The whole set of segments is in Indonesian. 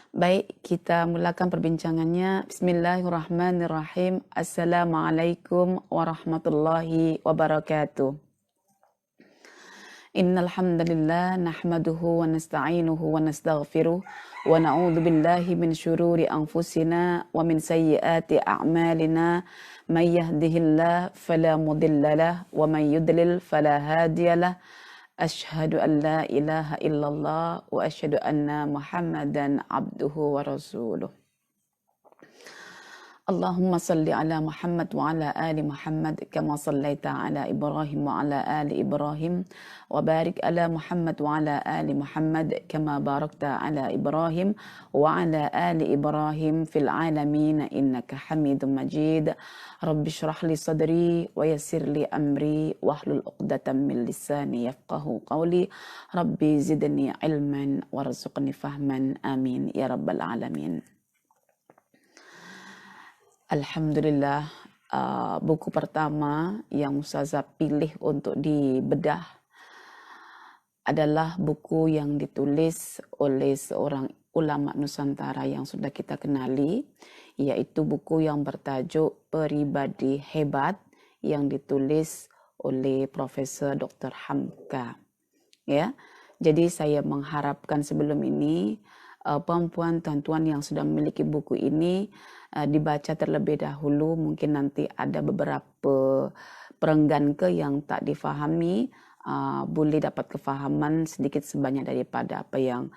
Baik, kita mulakan perbincangannya. Bismillahirrahmanirrahim. Assalamualaikum warahmatullahi wabarakatuh. Innal hamdalillah nahmaduhu wa nasta'inuhu wa nastaghfiruh wa na'udzu billahi min syururi anfusina wa min sayyiati a'malina. May yahdihillahu fala mudhillalah wa may yudlil fala hadiyalah. Asyhadu an la ilaha illallah wa asyhadu anna Muhammadan abduhu wa rasuluh. Allahumma salli ala Muhammad wa ala ali Muhammad kama sallaita ala Ibrahim wa ala ali Ibrahim wa barik ala Muhammad wa ala ali Muhammad kama barakta ala Ibrahim wa ala ali Ibrahim fil alamin innaka Hamidum Majid. Rabbi shrah li sadri wa yassir li amri wahlul 'uqdatam min lisani yafqahu qawli. Rabbi zidni ilman warzuqni fahman. Amin ya rabbal alamin. Alhamdulillah, buku pertama yang Ustazah pilih untuk dibedah adalah buku yang ditulis oleh seorang ulama Nusantara yang sudah kita kenali, yaitu buku yang bertajuk Pribadi Hebat yang ditulis oleh Profesor Dr. Hamka. Ya, jadi saya mengharapkan sebelum ini perempuan tuan-tuan yang sudah memiliki buku ini dibaca terlebih dahulu. Mungkin nanti ada beberapa perenggan yang tak difahami, boleh dapat kefahaman sedikit sebanyak daripada apa yang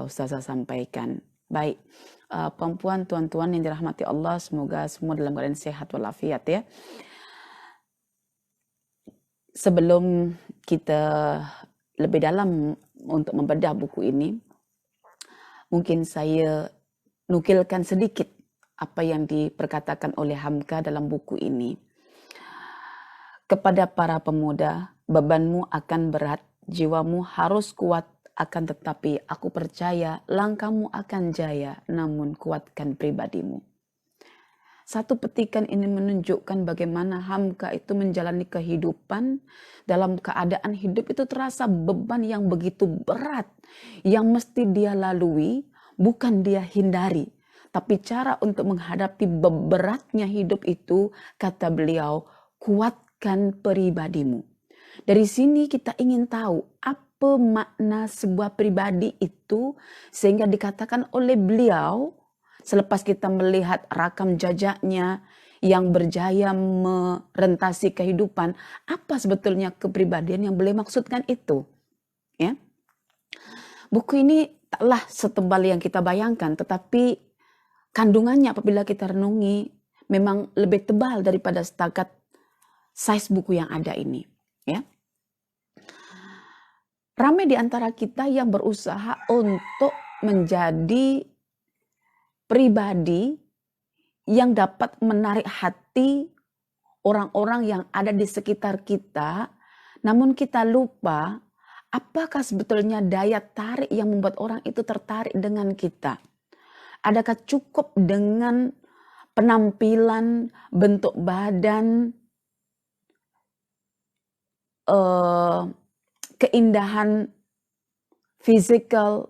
Ustazah sampaikan. Baik, perempuan tuan-tuan yang dirahmati Allah, semoga semua dalam keadaan sehat walafiat ya. Sebelum kita lebih dalam untuk membedah buku ini, mungkin saya nukilkan sedikit apa yang diperkatakan oleh Hamka dalam buku ini. Kepada para pemuda, bebanmu akan berat, jiwamu harus kuat, akan tetapi aku percaya langkahmu akan jaya, namun kuatkan pribadimu. Satu petikan ini menunjukkan bagaimana Hamka itu menjalani kehidupan dalam keadaan hidup itu terasa beban yang begitu berat yang mesti dia lalui, bukan dia hindari. Tapi cara untuk menghadapi beratnya hidup itu, kata beliau, kuatkan pribadimu. Dari sini kita ingin tahu apa makna sebuah pribadi itu, sehingga dikatakan oleh beliau, selepas kita melihat rakam jejaknya yang berjaya merentasi kehidupan, apa sebetulnya kepribadian yang beliau maksudkan itu. Ya. Buku ini taklah setebal yang kita bayangkan, tetapi kandungannya apabila kita renungi memang lebih tebal daripada setakat size buku yang ada ini. Ya. Ramai di antara kita yang berusaha untuk menjadi pribadi yang dapat menarik hati orang-orang yang ada di sekitar kita, namun kita lupa apakah sebetulnya daya tarik yang membuat orang itu tertarik dengan kita. Adakah cukup dengan penampilan, bentuk badan, keindahan fisikal,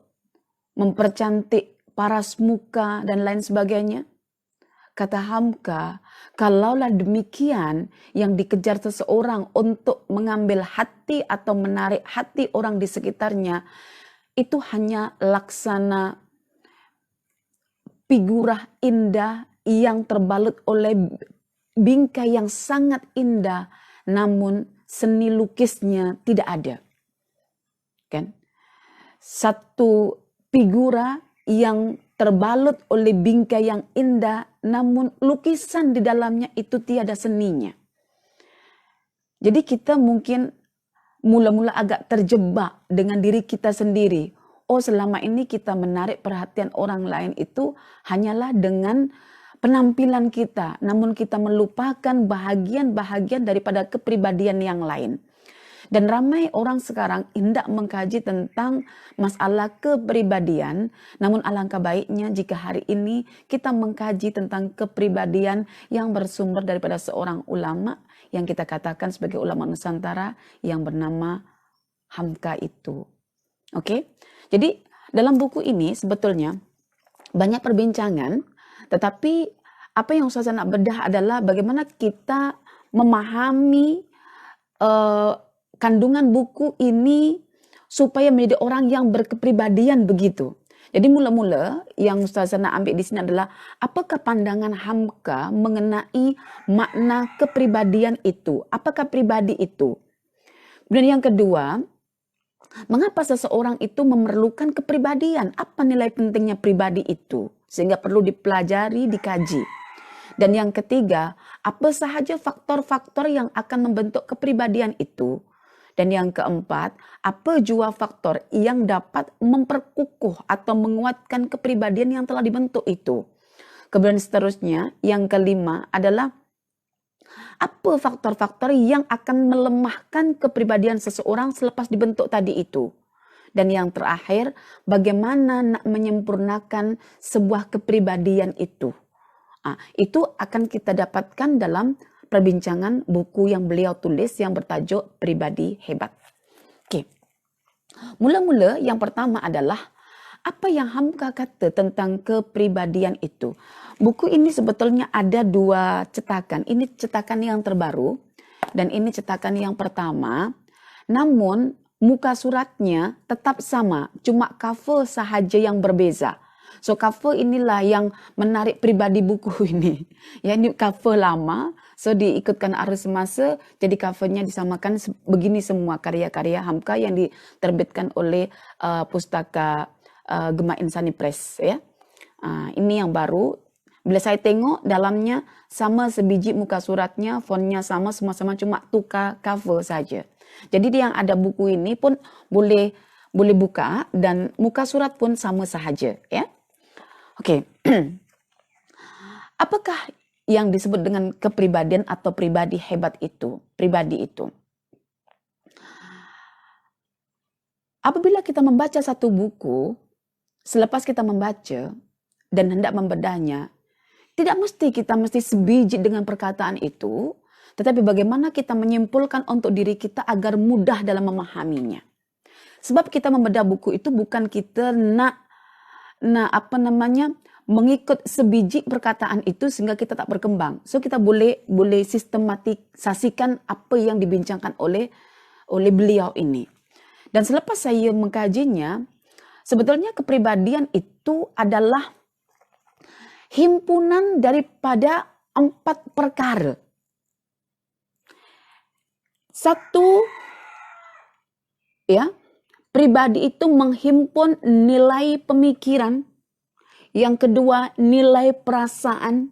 mempercantik paras muka, dan lain sebagainya? Kata Hamka, kalaulah demikian yang dikejar seseorang untuk mengambil hati atau menarik hati orang di sekitarnya, itu hanya laksana figurah indah yang terbalut oleh bingkai yang sangat indah, namun seni lukisnya tidak ada. Kan? Satu figura yang terbalut oleh bingkai yang indah, namun lukisan di dalamnya itu tiada seninya. Jadi kita mungkin mula-mula agak terjebak dengan diri kita sendiri. Oh, selama ini kita menarik perhatian orang lain itu hanyalah dengan penampilan kita, namun kita melupakan bahagian-bahagian daripada kepribadian yang lain. Dan ramai orang sekarang hendak mengkaji tentang masalah kepribadian, namun alangkah baiknya jika hari ini kita mengkaji tentang kepribadian yang bersumber daripada seorang ulama yang kita katakan sebagai ulama Nusantara yang bernama Hamka itu. Oke? Jadi dalam buku ini sebetulnya banyak perbincangan, tetapi apa yang Ustazah nak bedah adalah bagaimana kita memahami kandungan buku ini supaya menjadi orang yang berkepribadian begitu. Jadi mula-mula yang Ustazah nak ambil di sini adalah apakah pandangan Hamka mengenai makna kepribadian itu? Apakah pribadi itu? Kemudian yang kedua, mengapa seseorang itu memerlukan kepribadian? Apa nilai pentingnya pribadi itu? Sehingga perlu dipelajari, dikaji. Dan yang ketiga, apa sahaja faktor-faktor yang akan membentuk kepribadian itu? Dan yang keempat, apa jua faktor yang dapat memperkukuh atau menguatkan kepribadian yang telah dibentuk itu? Kemudian seterusnya, yang kelima adalah apa faktor-faktor yang akan melemahkan kepribadian seseorang selepas dibentuk tadi itu? Dan yang terakhir, bagaimana nak menyempurnakan sebuah kepribadian itu? Itu akan kita dapatkan dalam perbincangan buku yang beliau tulis yang bertajuk Pribadi Hebat. Oke. Mula-mula yang pertama adalah apa yang Hamka kata tentang kepribadian itu. Buku ini sebetulnya ada 2 cetakan. Ini cetakan yang terbaru dan ini cetakan yang pertama. Namun muka suratnya tetap sama, cuma cover sahaja yang berbeza. So cover inilah yang menarik pribadi buku ini. Ya, ini cover lama, so diikutkan arus semasa, jadi covernya disamakan begini semua karya-karya Hamka yang diterbitkan oleh pustaka Gema Insani Press. Ya, ini yang baru. Bila saya tengok dalamnya sama sebiji muka suratnya, fontnya sama, semua-sama cuma tukar cover saja. Jadi yang ada buku ini pun boleh buka dan muka surat pun sama sahaja. Ya. Oke, apakah yang disebut dengan kepribadian atau pribadi hebat itu? Pribadi itu. Apabila kita membaca satu buku, selepas kita membaca dan hendak membedahnya, tidak mesti kita sebiji dengan perkataan itu, tetapi bagaimana kita menyimpulkan untuk diri kita agar mudah dalam memahaminya. Sebab kita membedah buku itu bukan kita nak mengikut sebiji perkataan itu sehingga kita tak berkembang. So kita boleh sistematisasikan apa yang dibincangkan oleh beliau ini. Dan selepas saya mengkajinya, sebetulnya kepribadian itu adalah himpunan daripada 4 perkara. Satu, ya, pribadi itu menghimpun nilai pemikiran. Yang kedua, nilai perasaan.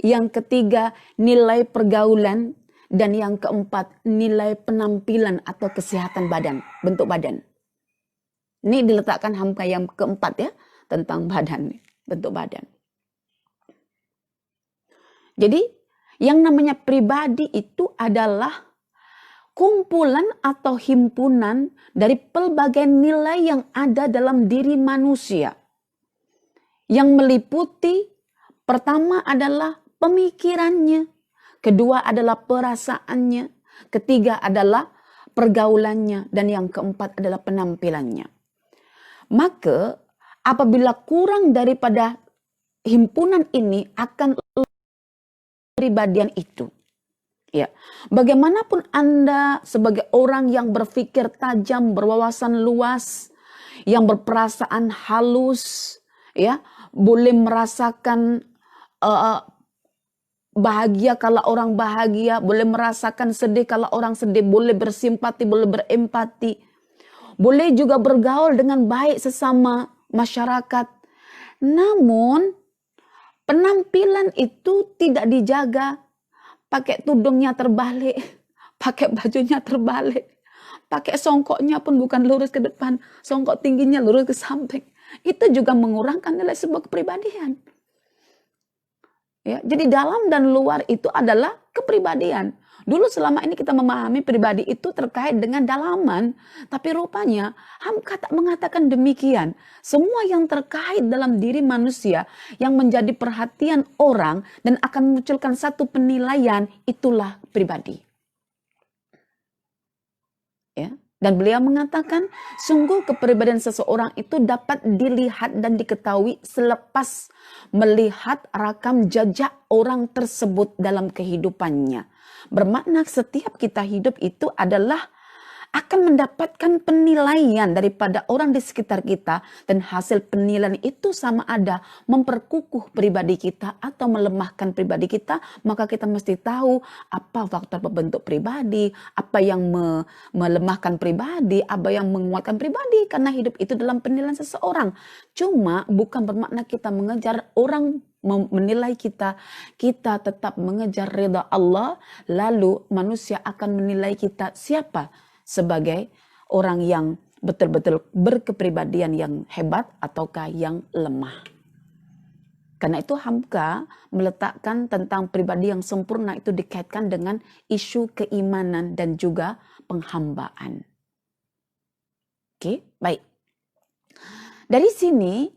Yang ketiga, nilai pergaulan. Dan yang keempat, nilai penampilan atau kesehatan badan, bentuk badan. Ini diletakkan Hamka yang keempat ya, tentang badan, bentuk badan. Jadi, yang namanya pribadi itu adalah kumpulan atau himpunan dari pelbagai nilai yang ada dalam diri manusia. Yang meliputi pertama adalah pemikirannya, kedua adalah perasaannya, ketiga adalah pergaulannya, dan yang keempat adalah penampilannya. Maka apabila kurang daripada himpunan ini akan kepribadian itu. Ya, bagaimanapun Anda sebagai orang yang berpikir tajam, berwawasan luas, yang berperasaan halus, ya, boleh merasakan bahagia kalau orang bahagia, boleh merasakan sedih kalau orang sedih, boleh bersimpati, boleh berempati, boleh juga bergaul dengan baik sesama masyarakat. Namun penampilan itu tidak dijaga. Pakai tudungnya terbalik, pakai bajunya terbalik, pakai songkoknya pun bukan lurus ke depan, songkok tingginya lurus ke samping. Itu juga mengurangkan nilai sebuah kepribadian. Ya, jadi dalam dan luar itu adalah kepribadian. Dulu selama ini kita memahami pribadi itu terkait dengan dalaman, tapi rupanya Hamka tak mengatakan demikian. Semua yang terkait dalam diri manusia yang menjadi perhatian orang dan akan memunculkan satu penilaian, itulah pribadi. Ya, Dan beliau mengatakan, sungguh kepribadian seseorang itu dapat dilihat dan diketahui selepas melihat rakam jejak orang tersebut dalam kehidupannya. Bermakna setiap kita hidup itu adalah akan mendapatkan penilaian daripada orang di sekitar kita, dan hasil penilaian itu sama ada memperkukuh pribadi kita atau melemahkan pribadi kita. Maka kita mesti tahu apa faktor pembentuk pribadi, apa yang melemahkan pribadi, apa yang menguatkan pribadi, karena hidup itu dalam penilaian seseorang. Cuma bukan bermakna kita mengejar orang menilai kita, kita tetap mengejar ridha Allah, lalu manusia akan menilai kita siapa sebagai orang yang betul-betul berkepribadian yang hebat ataukah yang lemah. Karena itu Hamka meletakkan tentang pribadi yang sempurna itu dikaitkan dengan isu keimanan dan juga penghambaan. Oke, baik. Dari sini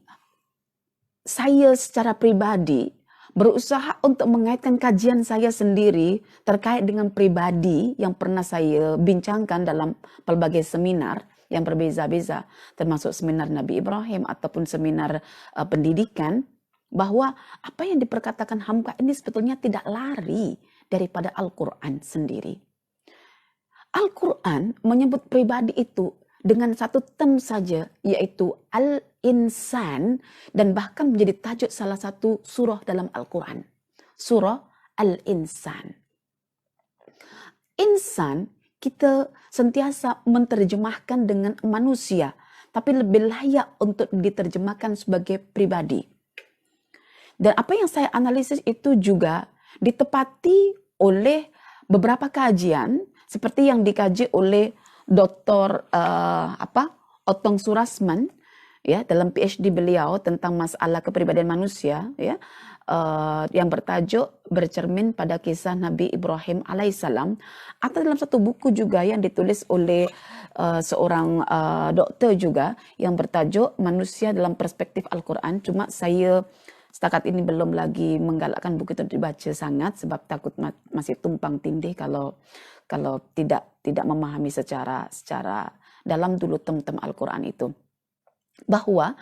saya secara pribadi berusaha untuk mengaitkan kajian saya sendiri terkait dengan pribadi yang pernah saya bincangkan dalam pelbagai seminar yang berbeza-beza, termasuk seminar Nabi Ibrahim ataupun seminar pendidikan, bahwa apa yang diperkatakan Hamka ini sebetulnya tidak lari daripada Al-Quran sendiri. Al-Quran menyebut pribadi itu dengan satu term saja, yaitu Al-Insan, dan bahkan menjadi tajuk salah satu surah dalam Al-Quran. Surah Al-Insan. Insan kita sentiasa menerjemahkan dengan manusia, tapi lebih layak untuk diterjemahkan sebagai pribadi. Dan apa yang saya analisis itu juga ditepati oleh beberapa kajian, seperti yang dikaji oleh Dr. Otong Surasman, ya, dalam PhD beliau tentang masalah kepribadian manusia, ya, yang bertajuk Bercermin pada Kisah Nabi Ibrahim alaihissalam, atau dalam satu buku juga yang ditulis oleh seorang dokter juga yang bertajuk Manusia dalam Perspektif Al-Quran. Cuma saya setakat ini belum lagi menggalakkan buku itu dibaca sangat, sebab takut masih tumpang tindih kalau tidak memahami secara dalam dulu tem-tem Al-Quran itu. Bahwa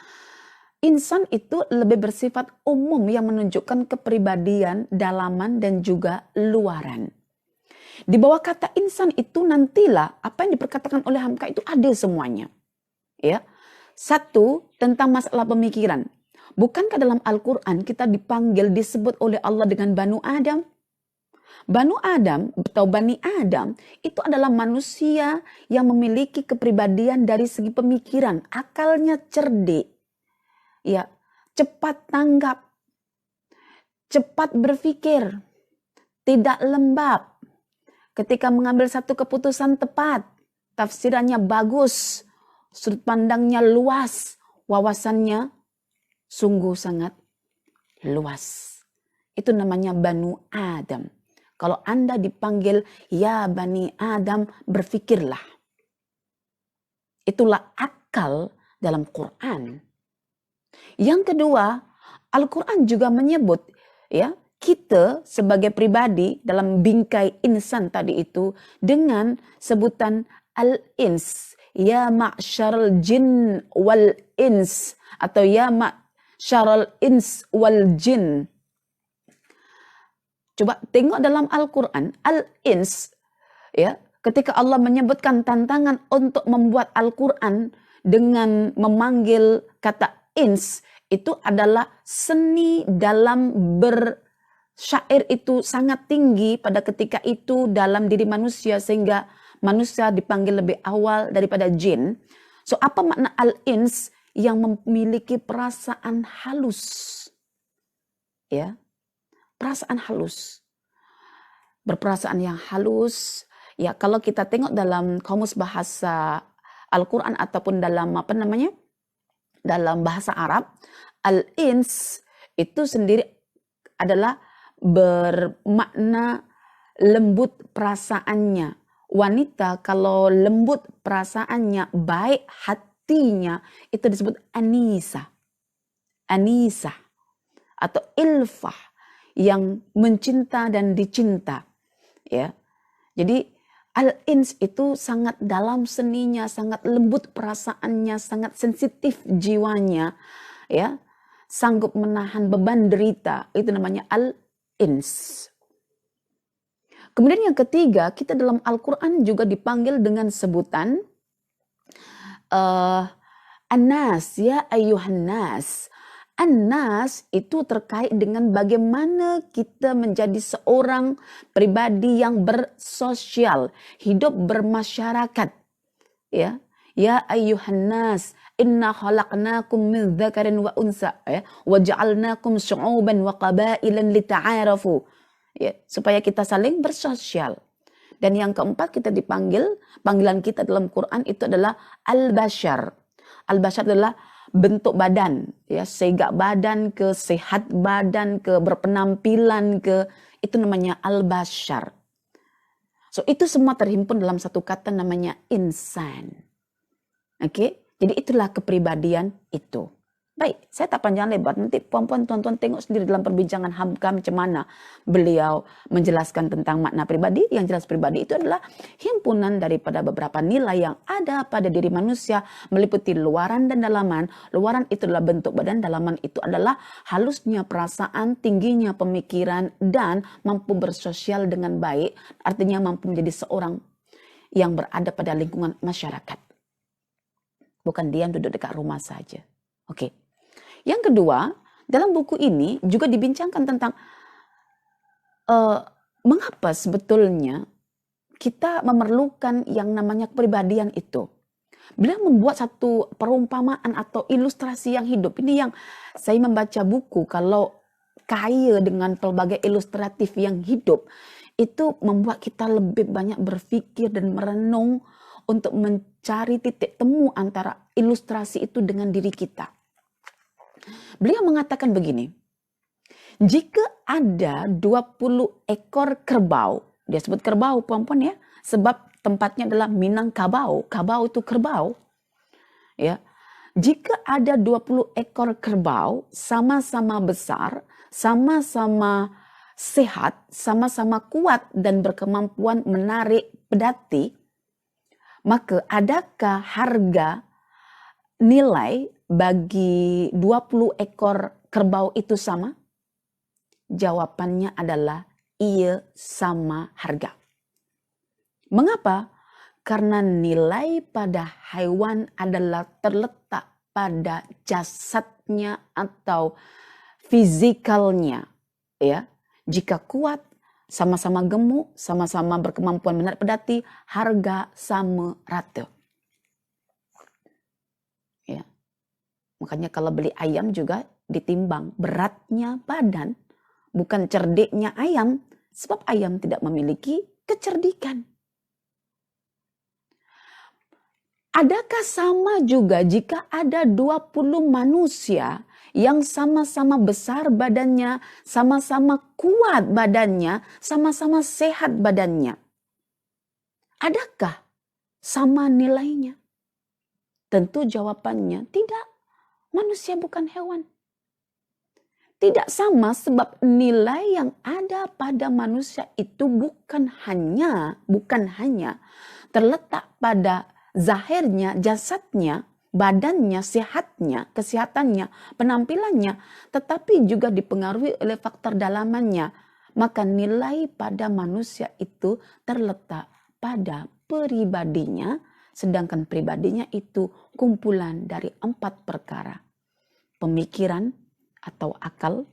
insan itu lebih bersifat umum yang menunjukkan kepribadian dalaman dan juga luaran. Di bawah kata insan itu nantilah apa yang diperkatakan oleh Hamka itu ada semuanya. Ya. Satu, tentang masalah pemikiran. Bukankah dalam Al-Quran kita dipanggil, disebut oleh Allah dengan Banu Adam? Banu Adam atau Bani Adam itu adalah manusia yang memiliki kepribadian dari segi pemikiran, akalnya cerdik, ya, cepat tanggap, cepat berpikir, tidak lembab, ketika mengambil satu keputusan tepat, tafsirannya bagus, sudut pandangnya luas, wawasannya sungguh sangat luas. Itu namanya Banu Adam. Kalau Anda dipanggil, ya Bani Adam, berpikirlah. Itulah akal dalam Quran. Yang kedua, Al-Quran juga menyebut, ya, kita sebagai pribadi dalam bingkai insan tadi itu dengan sebutan al-ins, ya ma'syarul jin wal ins, atau ya ma'syarul ins wal jin. Coba tengok dalam Al-Quran, al-ins, ya, ketika Allah menyebutkan tantangan untuk membuat Al-Quran dengan memanggil kata ins, itu adalah seni dalam bersyair itu sangat tinggi pada ketika itu dalam diri manusia, sehingga manusia dipanggil lebih awal daripada jin. So, apa makna al-ins? Yang memiliki perasaan halus, ya, perasaan halus, berperasaan yang halus. Ya, kalau kita tengok dalam kamus bahasa Al-Quran ataupun dalam dalam bahasa Arab, al-ins itu sendiri adalah bermakna lembut perasaannya. Wanita kalau lembut perasaannya, baik hatinya, itu disebut anisa. Anisa atau ilfah, yang mencinta dan dicinta, ya. Jadi Al-ins itu sangat dalam seninya, sangat lembut perasaannya, sangat sensitif jiwanya, ya, sanggup menahan beban derita. Itu namanya al-ins. Kemudian yang ketiga, kita dalam Al-Quran juga dipanggil dengan sebutan An-nas, ya ayyuhan nas. An-nas itu terkait dengan bagaimana kita menjadi seorang pribadi yang bersosial, hidup bermasyarakat. Ya, ya ayyuhan nas, inna khalaqnakum min dzakarin wa unsa, ya, wa ja'alnakum syu'uban wa qabailan lita'arafu. Ya, supaya kita saling bersosial. Dan yang keempat kita dipanggil, panggilan kita dalam Quran itu adalah al-bashar. Al-bashar adalah bentuk badan, ya, segak badan ke sehat badan ke berpenampilan ke, itu namanya al-bashar. So itu semua terhimpun dalam satu kata namanya insan. Oke, jadi itulah kepribadian itu. Baik, saya tak panjang lebar. Nanti puan-puan, tuan-tuan tengok sendiri dalam perbincangan Hamka macam mana beliau menjelaskan tentang makna pribadi. Yang jelas pribadi itu adalah himpunan daripada beberapa nilai yang ada pada diri manusia, meliputi luaran dan dalaman. Luaran itu adalah bentuk badan, dalaman itu adalah halusnya perasaan, tingginya pemikiran, dan mampu bersosial dengan baik. Artinya mampu menjadi seorang yang berada pada lingkungan masyarakat. Bukan diam duduk dekat rumah saja. Oke. Yang kedua, dalam buku ini juga dibincangkan tentang mengapa sebetulnya kita memerlukan yang namanya kepribadian itu. Beliau membuat satu perumpamaan atau ilustrasi yang hidup. Ini yang saya membaca buku, kalau kaya dengan pelbagai ilustratif yang hidup, itu membuat kita lebih banyak berpikir dan merenung untuk mencari titik temu antara ilustrasi itu dengan diri kita. Beliau mengatakan begini, jika ada 20 ekor kerbau, dia sebut kerbau puan-puan ya, sebab tempatnya adalah Minangkabau, kabau itu kerbau. Ya. Jika ada 20 ekor kerbau, sama-sama besar, sama-sama sehat, sama-sama kuat dan berkemampuan menarik pedati, maka adakah harga nilai bagi 20 ekor kerbau itu sama? Jawabannya adalah iya, sama harga. Mengapa? Karena nilai pada hewan adalah terletak pada jasadnya atau fisikalnya. Ya, jika kuat, sama-sama gemuk, sama-sama berkemampuan menarik pedati, harga sama rata. Ya. Makanya kalau beli ayam juga ditimbang beratnya badan, bukan cerdiknya ayam, sebab ayam tidak memiliki kecerdikan. Adakah sama juga jika ada 20 manusia yang sama-sama besar badannya, sama-sama kuat badannya, sama-sama sehat badannya? Adakah sama nilainya? Tentu jawabannya tidak. Manusia bukan hewan. Tidak sama sebab nilai yang ada pada manusia itu bukan hanya terletak pada zahirnya, jasadnya, badannya, sehatnya, kesehatannya, penampilannya, tetapi juga dipengaruhi oleh faktor dalamannya. Maka nilai pada manusia itu terletak pada pribadinya, sedangkan pribadinya itu kumpulan dari 4 perkara. Pemikiran atau akal,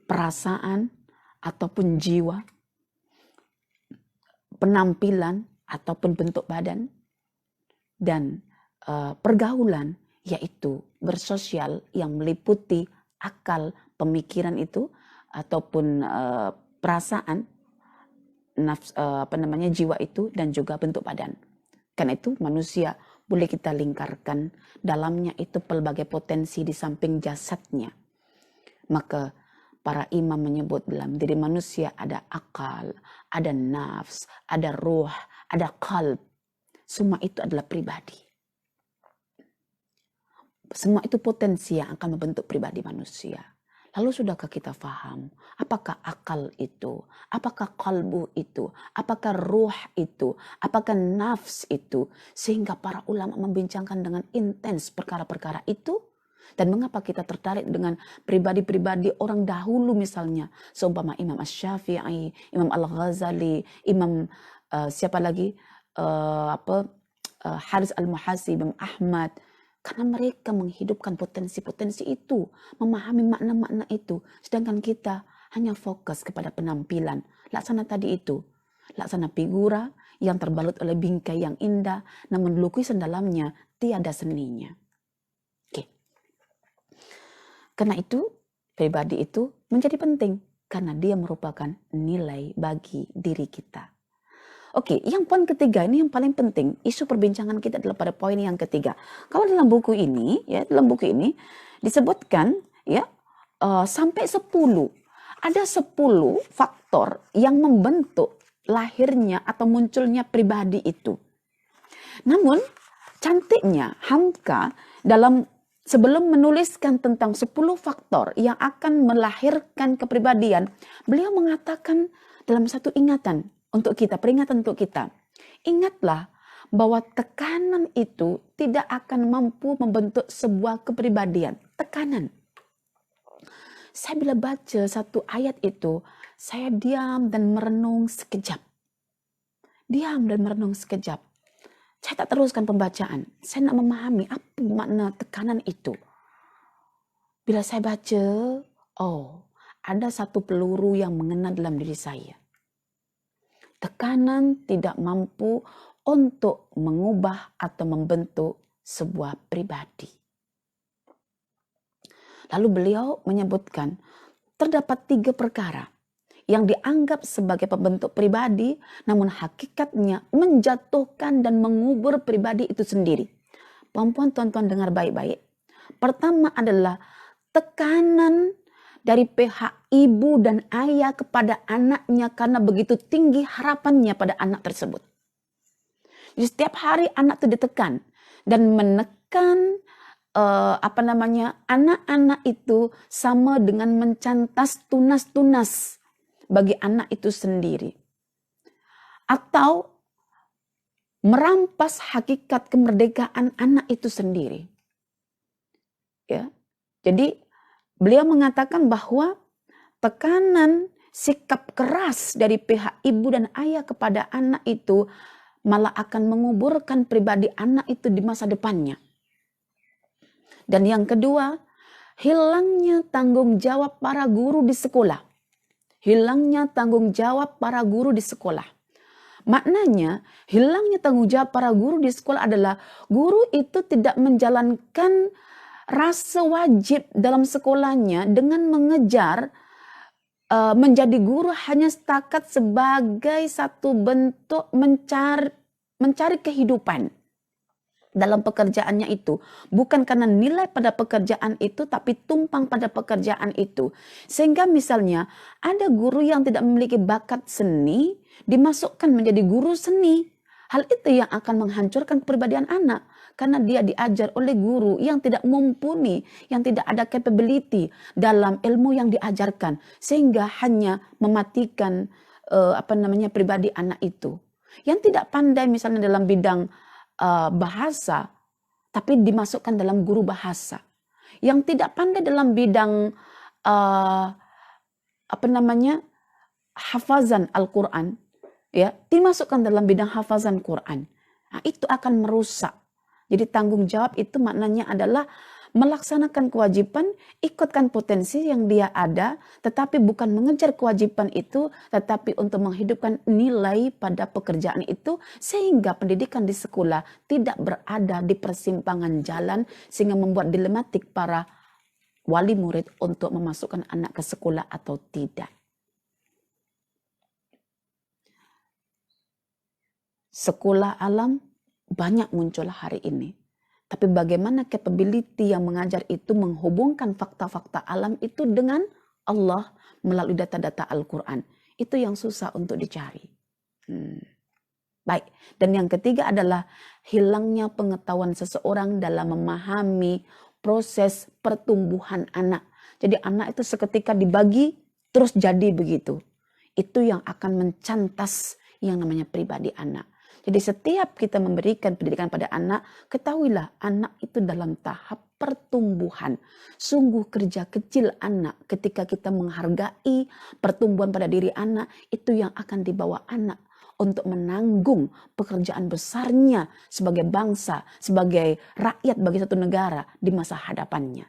perasaan ataupun jiwa, penampilan ataupun bentuk badan, dan pergaulan, yaitu bersosial yang meliputi akal, pemikiran itu ataupun perasaan, jiwa itu, dan juga bentuk badan. Karena itu manusia boleh kita lingkarkan dalamnya itu pelbagai potensi di samping jasadnya. Maka para imam menyebut dalam diri manusia ada akal, ada nafs, ada ruh, ada qalb. Semua itu adalah pribadi. Semua itu potensi yang akan membentuk pribadi manusia. Lalu sudahkah kita faham? Apakah akal itu? Apakah kalbu itu? Apakah ruh itu? Apakah nafs itu? Sehingga para ulama membincangkan dengan intens perkara-perkara itu. Dan mengapa kita tertarik dengan pribadi-pribadi orang dahulu misalnya. Seumpama Imam Asy-Syafi'i, Imam Al-Ghazali, Imam siapa lagi? Haris Al-Muhasib, Imam Ahmad. Karena mereka menghidupkan potensi-potensi itu, memahami makna-makna itu. Sedangkan kita hanya fokus kepada penampilan. Laksana tadi itu, laksana figura yang terbalut oleh bingkai yang indah, namun lukisan dalamnya tiada seninya. Oke. Karena itu, pribadi itu menjadi penting. Karena dia merupakan nilai bagi diri kita. Oke, yang poin ketiga ini yang paling penting. Isu perbincangan kita adalah pada poin yang ketiga. Kalau dalam buku ini, disebutkan sampai 10. Ada 10 faktor yang membentuk lahirnya atau munculnya pribadi itu. Namun, cantiknya Hamka sebelum menuliskan tentang 10 faktor yang akan melahirkan kepribadian, beliau mengatakan dalam satu ingatan untuk kita, peringatan untuk kita. Ingatlah bahwa tekanan itu tidak akan mampu membentuk sebuah kepribadian. Tekanan. Saya bila baca satu ayat itu, saya diam dan merenung sekejap. Diam dan merenung sekejap. Saya tak teruskan pembacaan. Saya nak memahami apa makna tekanan itu. Bila saya baca, ada satu peluru yang mengena dalam diri saya. Tekanan tidak mampu untuk mengubah atau membentuk sebuah pribadi. Lalu beliau menyebutkan terdapat 3 perkara yang dianggap sebagai pembentuk pribadi, namun hakikatnya menjatuhkan dan mengubur pribadi itu sendiri. Puan-puan, tuan-tuan dengar baik-baik. Pertama adalah tekanan dari pihak ibu dan ayah kepada anaknya karena begitu tinggi harapannya pada anak tersebut. Jadi setiap hari anak itu ditekan dan menekan anak-anak itu sama dengan mencantas tunas-tunas bagi anak itu sendiri. Atau merampas hakikat kemerdekaan anak itu sendiri. Ya. Jadi beliau mengatakan bahwa tekanan sikap keras dari pihak ibu dan ayah kepada anak itu malah akan menguburkan pribadi anak itu di masa depannya. Dan yang kedua, hilangnya tanggung jawab para guru di sekolah. Hilangnya tanggung jawab para guru di sekolah. Maknanya, hilangnya tanggung jawab para guru di sekolah adalah guru itu tidak menjalankan rasa wajib dalam sekolahnya dengan mengejar menjadi guru hanya setakat sebagai satu bentuk mencari kehidupan dalam pekerjaannya itu. Bukan karena nilai pada pekerjaan itu, tapi tumpang pada pekerjaan itu. Sehingga misalnya ada guru yang tidak memiliki bakat seni, dimasukkan menjadi guru seni. Hal itu yang akan menghancurkan kepribadian anak. Karena dia diajar oleh guru yang tidak mumpuni, yang tidak ada capability dalam ilmu yang diajarkan. Sehingga hanya mematikan pribadi anak itu. Yang tidak pandai misalnya dalam bidang bahasa, tapi dimasukkan dalam guru bahasa. Yang tidak pandai dalam bidang hafazan Al-Quran, ya, dimasukkan dalam bidang hafazan Quran. Nah, itu akan merusak. Jadi tanggung jawab itu maknanya adalah melaksanakan kewajiban, ikutkan potensi yang dia ada, tetapi bukan mengejar kewajiban itu, tetapi untuk menghidupkan nilai pada pekerjaan itu, sehingga pendidikan di sekolah tidak berada di persimpangan jalan, sehingga membuat dilematik para wali murid untuk memasukkan anak ke sekolah atau tidak. Sekolah alam banyak muncul hari ini. Tapi bagaimana capability yang mengajar itu menghubungkan fakta-fakta alam itu dengan Allah melalui data-data Al-Quran. Itu yang susah untuk dicari. Baik, dan yang ketiga adalah hilangnya pengetahuan seseorang dalam memahami proses pertumbuhan anak. Jadi anak itu seketika dibagi terus jadi begitu. Itu yang akan mencantas yang namanya pribadi anak. Jadi setiap kita memberikan pendidikan pada anak, ketahuilah anak itu dalam tahap pertumbuhan. Sungguh kerja kecil anak ketika kita menghargai pertumbuhan pada diri anak, itu yang akan dibawa anak untuk menanggung pekerjaan besarnya sebagai bangsa, sebagai rakyat bagi satu negara di masa hadapannya.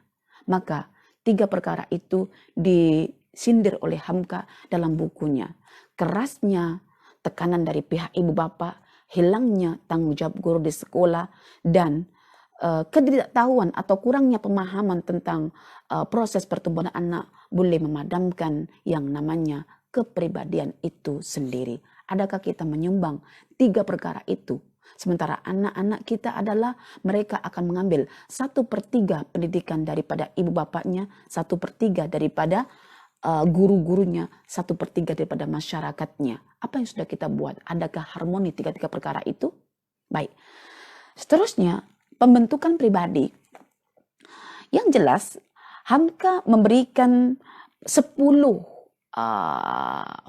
Maka 3 perkara itu disindir oleh Hamka dalam bukunya. Kerasnya tekanan dari pihak ibu bapak, hilangnya tanggung jawab guru di sekolah, dan ketidaktahuan atau kurangnya pemahaman tentang proses pertumbuhan anak boleh memadamkan yang namanya kepribadian itu sendiri. Adakah kita menyumbang 3 perkara itu? Sementara anak-anak kita adalah mereka akan mengambil 1/3 pendidikan daripada ibu bapaknya, 1/3 daripada guru-gurunya, 1/3 daripada masyarakatnya. Apa yang sudah kita buat? Adakah harmoni 3 perkara itu? Baik. Seterusnya, pembentukan pribadi. Yang jelas, Hamka memberikan 10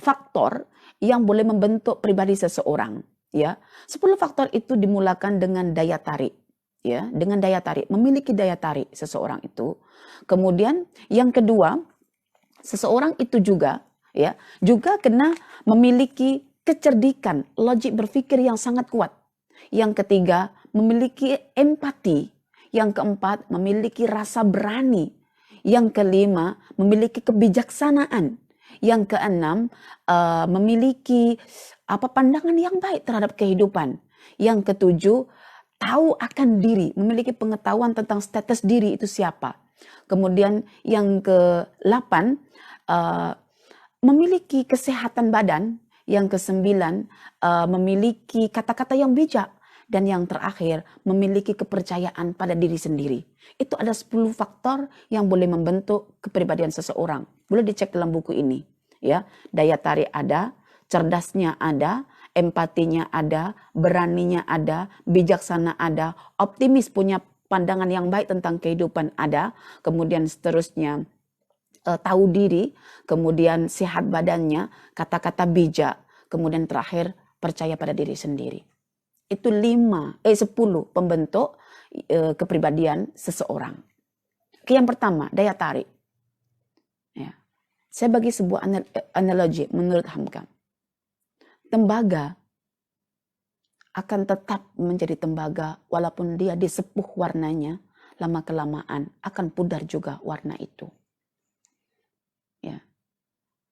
faktor yang boleh membentuk pribadi seseorang. Ya, 10 faktor itu dimulakan dengan daya tarik. Ya, dengan daya tarik, memiliki daya tarik seseorang itu. Kemudian yang kedua, seseorang itu juga kena memiliki kecerdikan, logik berpikir yang sangat kuat. Yang ketiga, memiliki empati. Yang keempat, memiliki rasa berani. Yang kelima, memiliki kebijaksanaan. Yang keenam, memiliki pandangan yang baik terhadap kehidupan. Yang ketujuh, tahu akan diri, memiliki pengetahuan tentang status diri itu siapa. Kemudian yang ke-8, memiliki kesehatan badan. Yang ke-9, memiliki kata-kata yang bijak. Dan yang terakhir, memiliki kepercayaan pada diri sendiri. Itu ada 10 faktor yang boleh membentuk kepribadian seseorang. Boleh dicek dalam buku ini. Ya, daya tarik ada, cerdasnya ada, empatinya ada, beraninya ada, bijaksana ada, optimis, punya pandangan yang baik tentang kehidupan ada, kemudian seterusnya tahu diri, kemudian sehat badannya, kata-kata bijak, kemudian terakhir percaya pada diri sendiri. Itu 10 pembentuk kepribadian seseorang. Yang pertama, daya tarik. Ya. Saya bagi sebuah analogi menurut Hamka. Tembaga akan tetap menjadi tembaga walaupun dia disepuh warnanya, lama-kelamaan akan pudar juga warna itu. Ya.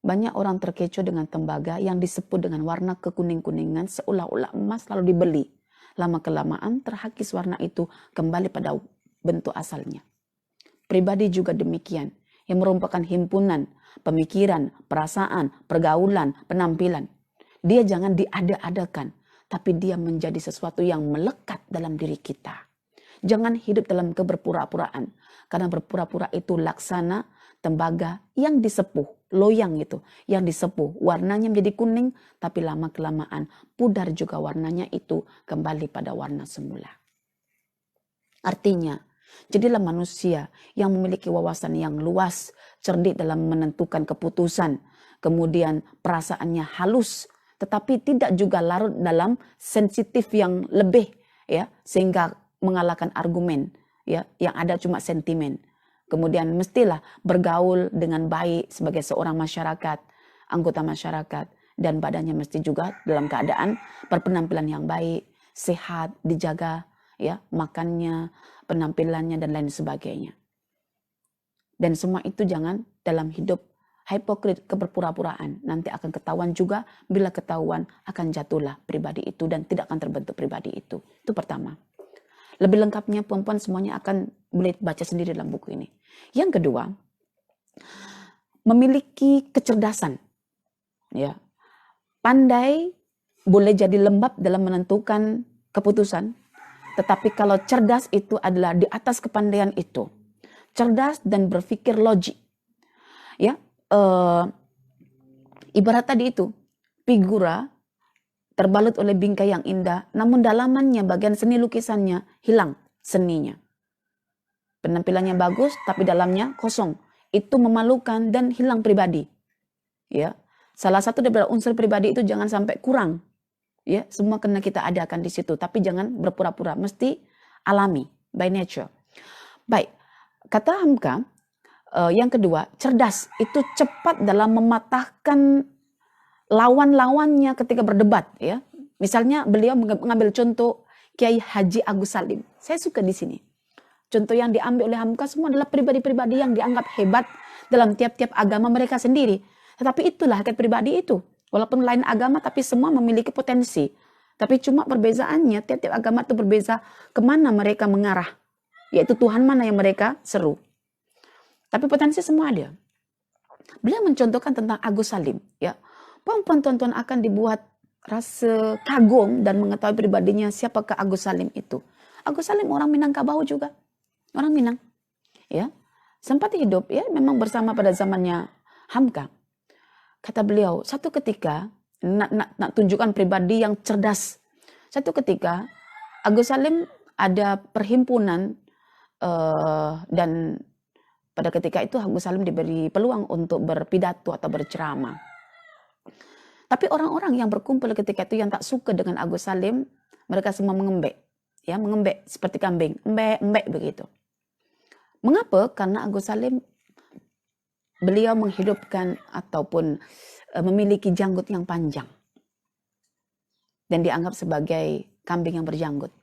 Banyak orang terkecoh dengan tembaga yang disebut dengan warna kekuning-kuningan seolah-olah emas lalu dibeli. Lama-kelamaan terhakis warna itu kembali pada bentuk asalnya. Pribadi juga demikian, yang merupakan himpunan pemikiran, perasaan, pergaulan, penampilan. Dia jangan diada-adakan, tapi dia menjadi sesuatu yang melekat dalam diri kita. Jangan hidup dalam keberpura-puraan, karena berpura-pura itu laksana tembaga yang disepuh, loyang itu, yang disepuh, warnanya menjadi kuning, tapi lama-kelamaan pudar juga warnanya itu kembali pada warna semula. Artinya, jadilah manusia yang memiliki wawasan yang luas, cerdik dalam menentukan keputusan, kemudian perasaannya halus, tetapi tidak juga larut dalam sensitif yang lebih, ya, sehingga mengalahkan argumen, ya, yang ada cuma sentimen. Kemudian mestilah bergaul dengan baik sebagai seorang masyarakat, anggota masyarakat, dan badannya mesti juga dalam keadaan berpenampilan yang baik, sehat, dijaga, ya, makannya, penampilannya, dan lain sebagainya. Dan semua itu jangan dalam hidup hipokrit, keberpura-puraan. Nanti akan ketahuan juga, bila ketahuan akan jatuhlah pribadi itu dan tidak akan terbentuk pribadi itu. Itu pertama. Lebih lengkapnya perempuan semuanya akan boleh baca sendiri dalam buku ini. Yang kedua, memiliki kecerdasan. Ya. Pandai boleh jadi lembab dalam menentukan keputusan, tetapi kalau cerdas itu adalah di atas kepandaian itu. Cerdas dan berpikir logik. Ya, ibarat tadi itu, figura terbalut oleh bingkai yang indah, namun dalamannya, bagian seni lukisannya hilang seninya. Penampilannya bagus, tapi dalamnya kosong. itu memalukan dan hilang pribadi. Ya, salah satu daripada unsur pribadi itu jangan sampai kurang. Ya, semua kena kita adakan di situ, tapi jangan berpura-pura, mesti alami by nature. Baik, kata Hamka, yang kedua, cerdas itu cepat dalam mematahkan lawan-lawannya ketika berdebat. Ya, misalnya beliau mengambil contoh Kiai Haji Agus Salim. Saya suka di sini. Contoh yang diambil oleh Hamka semua adalah pribadi-pribadi yang dianggap hebat dalam tiap-tiap agama mereka sendiri. Tetapi itulah hakikat pribadi itu. Walaupun lain agama tapi semua memiliki potensi. Tapi cuma perbezaannya tiap-tiap agama itu berbeza kemana mereka mengarah. Yaitu Tuhan mana yang mereka seru. Tapi potensi semua ada. Beliau mencontohkan tentang Agus Salim. Ya, puan-puan akan dibuat rasa kagum dan mengetahui pribadinya siapakah Agus Salim itu. Agus Salim orang Minangkabau juga. Orang Minang, ya, sempat hidup ya memang bersama pada zamannya Hamka. Kata beliau, satu ketika nak tunjukkan pribadi yang cerdas. Satu ketika Agus Salim ada perhimpunan dan pada ketika itu Agus Salim diberi peluang untuk berpidato atau berceramah. Tapi orang-orang yang berkumpul ketika itu yang tak suka dengan Agus Salim, mereka semua mengembek, ya mengembek seperti kambing, embek begitu. Mengapa? Karena Agus Salim beliau menghidupkan ataupun memiliki janggut yang panjang dan dianggap sebagai kambing yang berjanggut.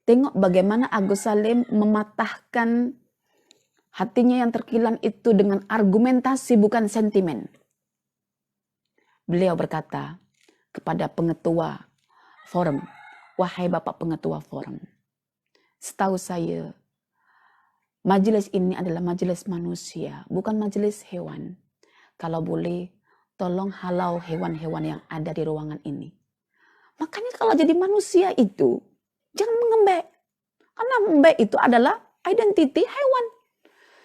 Tengok bagaimana Agus Salim mematahkan hatinya yang terkilan itu dengan argumentasi bukan sentimen. Beliau berkata kepada pengetua forum, wahai Bapak pengetua forum, setahu saya, majelis ini adalah majelis manusia, bukan majelis hewan. Kalau boleh, tolong halau hewan-hewan yang ada di ruangan ini. Makanya kalau jadi manusia itu, jangan mengembek. Karena mengembek itu adalah identiti hewan.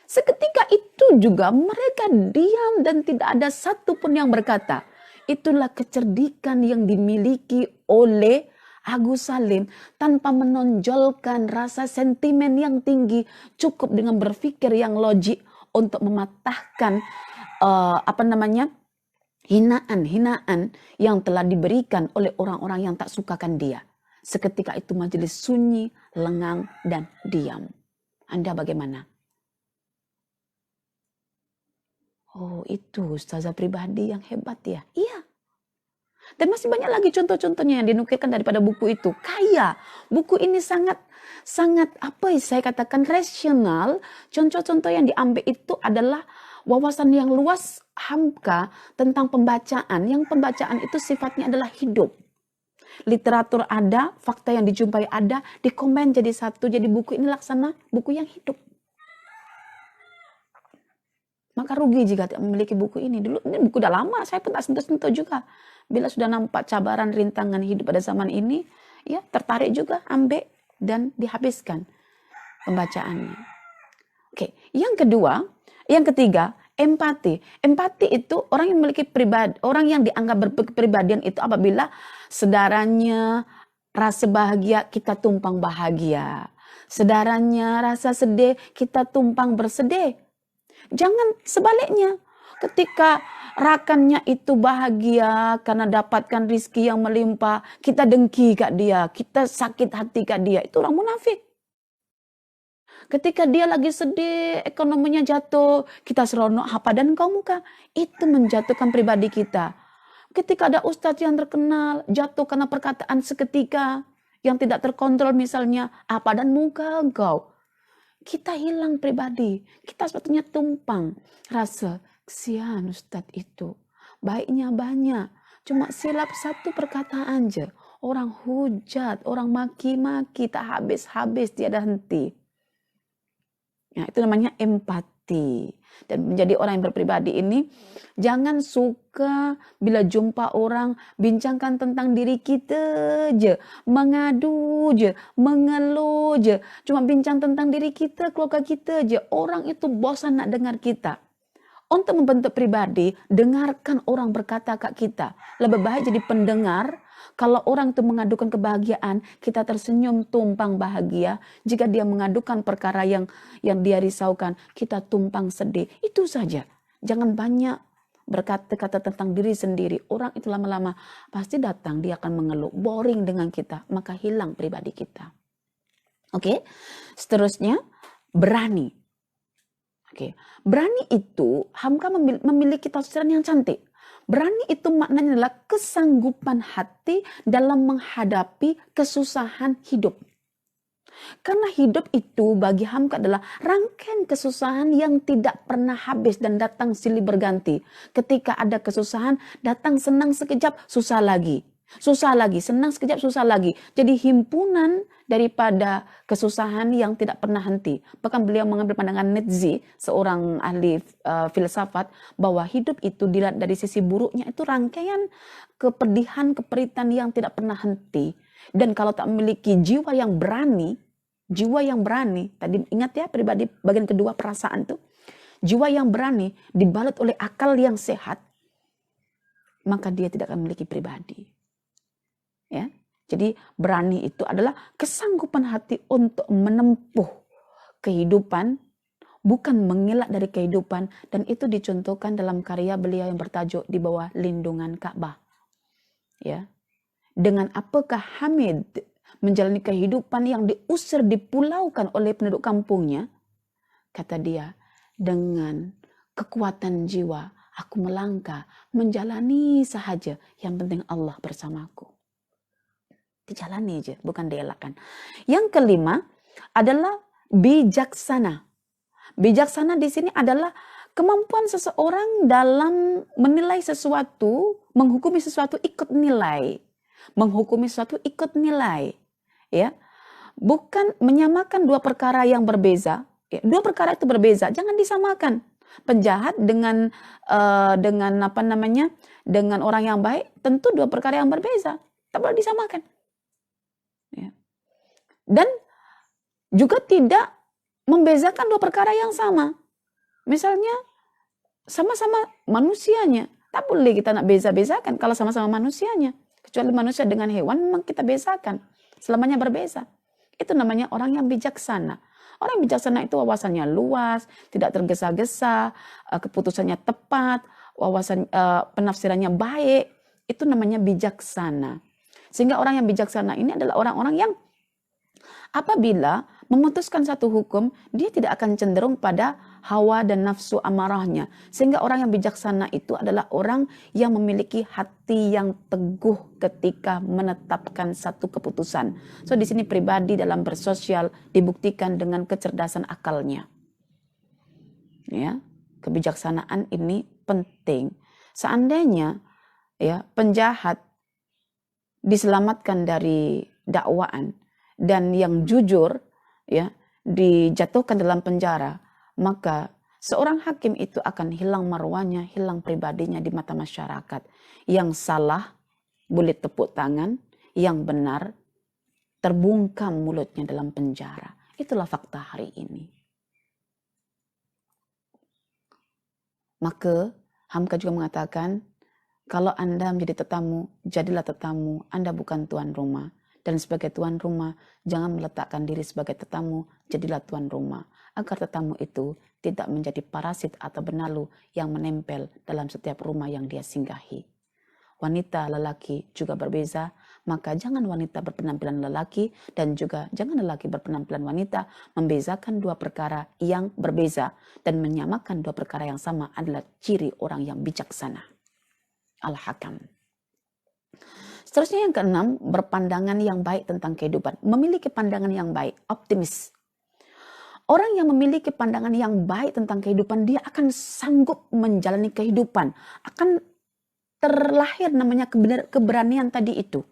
Seketika itu juga mereka diam dan tidak ada satupun yang berkata. Itulah kecerdikan yang dimiliki oleh Agus Salim tanpa menonjolkan rasa sentimen yang tinggi, cukup dengan berpikir yang logik untuk mematahkan hinaan-hinaan yang telah diberikan oleh orang-orang yang tak sukakan dia. Seketika itu majelis sunyi, lengang, dan diam. Anda bagaimana? Oh, itu ustazah pribadi yang hebat ya. Iya. Dan masih banyak lagi contoh-contohnya yang dinukilkan daripada buku itu. Kaya. Buku ini sangat saya katakan rasional. Contoh-contoh yang diambil itu adalah wawasan yang luas Hamka tentang pembacaan. Yang pembacaan itu sifatnya adalah hidup. Literatur ada, fakta yang dijumpai ada, dikombin jadi satu. Jadi buku ini laksana buku yang hidup. Maka rugi jika tidak memiliki buku ini. Dulu ini buku udah lama, saya pun tak sentuh-sentuh juga. Bila sudah nampak cabaran rintangan hidup pada zaman ini, ya tertarik juga, ambil dan dihabiskan pembacaannya. Oke, yang ketiga, empati. Empati itu orang yang memiliki pribadi, orang yang dianggap berkepribadian itu apabila saudaranya rasa bahagia, kita tumpang bahagia. Saudaranya rasa sedih, kita tumpang bersedih. Jangan sebaliknya. Ketika rakannya itu bahagia karena dapatkan rizki yang melimpah, kita dengki kat dia, kita sakit hati kat dia. Itu orang munafik. Ketika dia lagi sedih, ekonominya jatuh, kita seronok apa dan kau muka. Itu menjatuhkan pribadi kita. Ketika ada ustadz yang terkenal, jatuh karena perkataan seketika yang tidak terkontrol misalnya, apa dan muka engkau. Kita hilang pribadi, kita sebetulnya tumpang rasa kesian ustadz itu. Baiknya banyak, cuma silap satu perkataan aja. Orang hujat, orang maki-maki, tak habis-habis tiada henti. Ya, itu namanya empati. Dan menjadi orang yang berpribadi ini, jangan suka bila jumpa orang bincangkan tentang diri kita je, mengadu je, mengeluh je, cuma bincang tentang diri kita, keluarga kita je. Orang itu bosan nak dengar kita. Untuk membentuk pribadi, dengarkan orang berkata ke kita. Lebih baik jadi pendengar. Kalau orang itu mengadukan kebahagiaan, kita tersenyum tumpang bahagia. Jika dia mengadukan perkara yang dia risaukan, kita tumpang sedih. Itu saja. Jangan banyak berkata-kata tentang diri sendiri. Orang itu lama-lama pasti datang, dia akan mengeluh. Boring dengan kita, maka hilang pribadi kita. Oke, seterusnya berani. Oke, berani itu Hamka memiliki tafsiran yang cantik. Berani itu maknanya adalah kesanggupan hati dalam menghadapi kesusahan hidup. Karena hidup itu bagi Hamka adalah rangkaian kesusahan yang tidak pernah habis dan datang silih berganti. Ketika ada kesusahan, datang senang sekejap, susah lagi. Susah lagi, senang sekejap, susah lagi. Jadi himpunan daripada kesusahan yang tidak pernah henti. Bahkan beliau mengambil pandangan Nietzsche, seorang ahli filsafat, bahwa hidup itu dilihat dari sisi buruknya itu rangkaian kepedihan, keperitan yang tidak pernah henti. Dan kalau tak memiliki jiwa yang berani, tadi ingat ya pribadi bagian kedua perasaan tuh, jiwa yang berani dibalut oleh akal yang sehat, maka dia tidak akan memiliki pribadi. Ya, jadi berani itu adalah kesanggupan hati untuk menempuh kehidupan, bukan mengelak dari kehidupan, dan itu dicontohkan dalam karya beliau yang bertajuk Di Bawah Lindungan Ka'bah. Ya, dengan apakah Hamid menjalani kehidupan yang diusir, dipulaukan oleh penduduk kampungnya? Kata dia, dengan kekuatan jiwa, aku melangkah, menjalani sahaja, yang penting Allah bersamaku. Dijalani aja, bukan dielakkan. Yang kelima adalah bijaksana. Bijaksana di sini adalah kemampuan seseorang dalam menilai sesuatu, menghukumi sesuatu ikut nilai. Menghukumi sesuatu ikut nilai. Ya. Bukan menyamakan dua perkara yang berbeza. Ya, dua perkara itu berbeza, jangan disamakan. Penjahat dengan dengan orang yang baik, tentu dua perkara yang berbeza. Tak boleh disamakan. Ya. Dan juga tidak membezakan dua perkara yang sama. Misalnya sama-sama manusianya, tak boleh kita nak beza-bezakan kalau sama-sama manusianya. Kecuali manusia dengan hewan memang kita bezakan, selamanya berbeza. Itu namanya orang yang bijaksana. Orang yang bijaksana itu wawasannya luas, tidak tergesa-gesa, keputusannya tepat, penafsirannya baik. Itu namanya bijaksana. Sehingga orang yang bijaksana ini adalah orang-orang yang apabila memutuskan satu hukum, dia tidak akan cenderung pada hawa dan nafsu amarahnya. Sehingga orang yang bijaksana itu adalah orang yang memiliki hati yang teguh ketika menetapkan satu keputusan. So di sini pribadi dalam bersosial dibuktikan dengan kecerdasan akalnya. Ya, kebijaksanaan ini penting. Seandainya ya penjahat diselamatkan dari dakwaan dan yang jujur ya dijatuhkan dalam penjara, maka seorang hakim itu akan hilang marwahnya, hilang pribadinya di mata masyarakat. Yang salah boleh tepuk tangan, yang benar terbungkam mulutnya dalam penjara. Itulah fakta hari ini. Maka Hamka juga mengatakan, kalau Anda menjadi tetamu, jadilah tetamu, Anda bukan tuan rumah. Dan sebagai tuan rumah, jangan meletakkan diri sebagai tetamu, jadilah tuan rumah. Agar tetamu itu tidak menjadi parasit atau benalu yang menempel dalam setiap rumah yang dia singgahi. Wanita, lelaki juga berbeza, maka jangan wanita berpenampilan lelaki dan juga jangan lelaki berpenampilan wanita. Membezakan dua perkara yang berbeza dan menyamakan dua perkara yang sama adalah ciri orang yang bijaksana. Al-Hakam. Seterusnya yang keenam, berpandangan yang baik tentang kehidupan. Memiliki pandangan yang baik, optimis. Orang yang memiliki pandangan yang baik tentang kehidupan, dia akan sanggup menjalani kehidupan. Akan terlahir namanya keberanian tadi itu.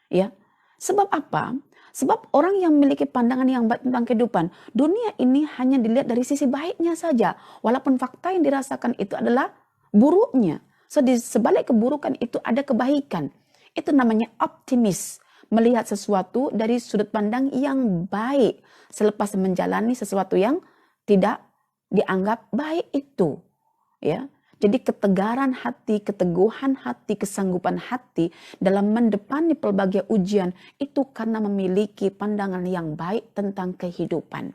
Ya. Sebab apa? Sebab orang yang memiliki pandangan yang baik tentang kehidupan, dunia ini hanya dilihat dari sisi baiknya saja. Walaupun fakta yang dirasakan itu adalah buruknya. So, di sebalik keburukan itu ada kebaikan. Itu namanya optimis. Melihat sesuatu dari sudut pandang yang baik. Selepas menjalani sesuatu yang tidak dianggap baik itu. Ya. Jadi ketegaran hati, keteguhan hati, kesanggupan hati dalam mendepani pelbagai ujian itu karena memiliki pandangan yang baik tentang kehidupan.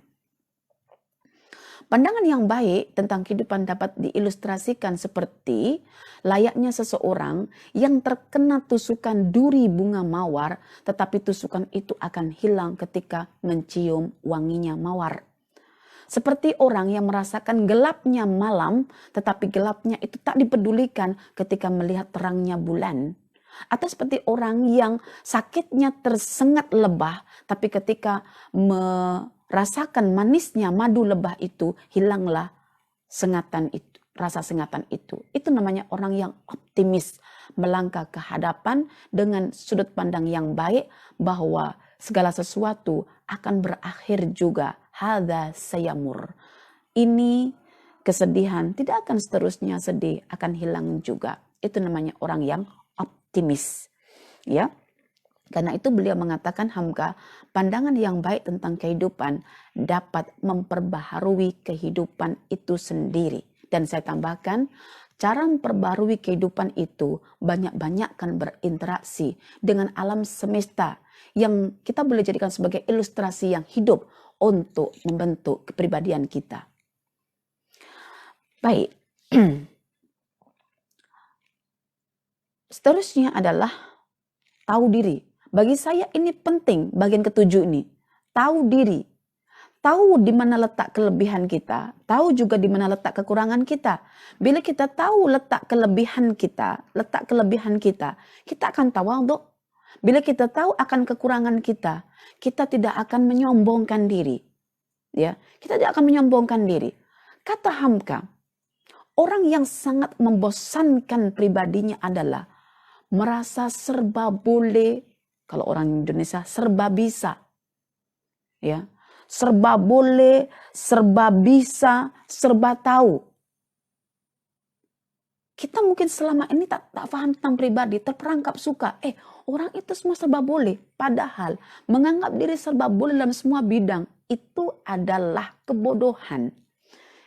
Pandangan yang baik tentang kehidupan dapat diilustrasikan seperti layaknya seseorang yang terkena tusukan duri bunga mawar, tetapi tusukan itu akan hilang ketika mencium wanginya mawar. Seperti orang yang merasakan gelapnya malam, tetapi gelapnya itu tak dipedulikan ketika melihat terangnya bulan. Atau seperti orang yang sakitnya tersengat lebah, tapi ketika merasakan manisnya madu lebah itu, hilanglah sengatan itu, rasa sengatan itu. Itu namanya orang yang optimis, melangkah ke hadapan dengan sudut pandang yang baik bahwa segala sesuatu akan berakhir juga. Hadza sayamur. Ini kesedihan tidak akan seterusnya sedih, akan hilang juga. Itu namanya orang yang optimis. Ya. Karena itu beliau mengatakan Hamka, pandangan yang baik tentang kehidupan dapat memperbaharui kehidupan itu sendiri. Dan saya tambahkan, cara memperbaharui kehidupan itu banyak-banyakkan berinteraksi dengan alam semesta yang kita boleh jadikan sebagai ilustrasi yang hidup untuk membentuk kepribadian kita. Baik. Seterusnya adalah tahu diri. Bagi saya ini penting, bagian ketujuh ini. Tahu diri. Tahu di mana letak kelebihan kita, tahu juga di mana letak kekurangan kita. Bila kita tahu letak kelebihan kita, kita akan tawadhu. Bila kita tahu akan kekurangan kita tidak akan menyombongkan diri. Ya, kita tidak akan menyombongkan diri. Kata Hamka, orang yang sangat membosankan pribadinya adalah merasa serba boleh, kalau orang Indonesia serba bisa. Ya, serba boleh, serba bisa, serba tahu. Kita mungkin selama ini tak paham tentang pribadi, terperangkap suka. Orang itu semua serba boleh. Padahal menganggap diri serba boleh dalam semua bidang itu adalah kebodohan.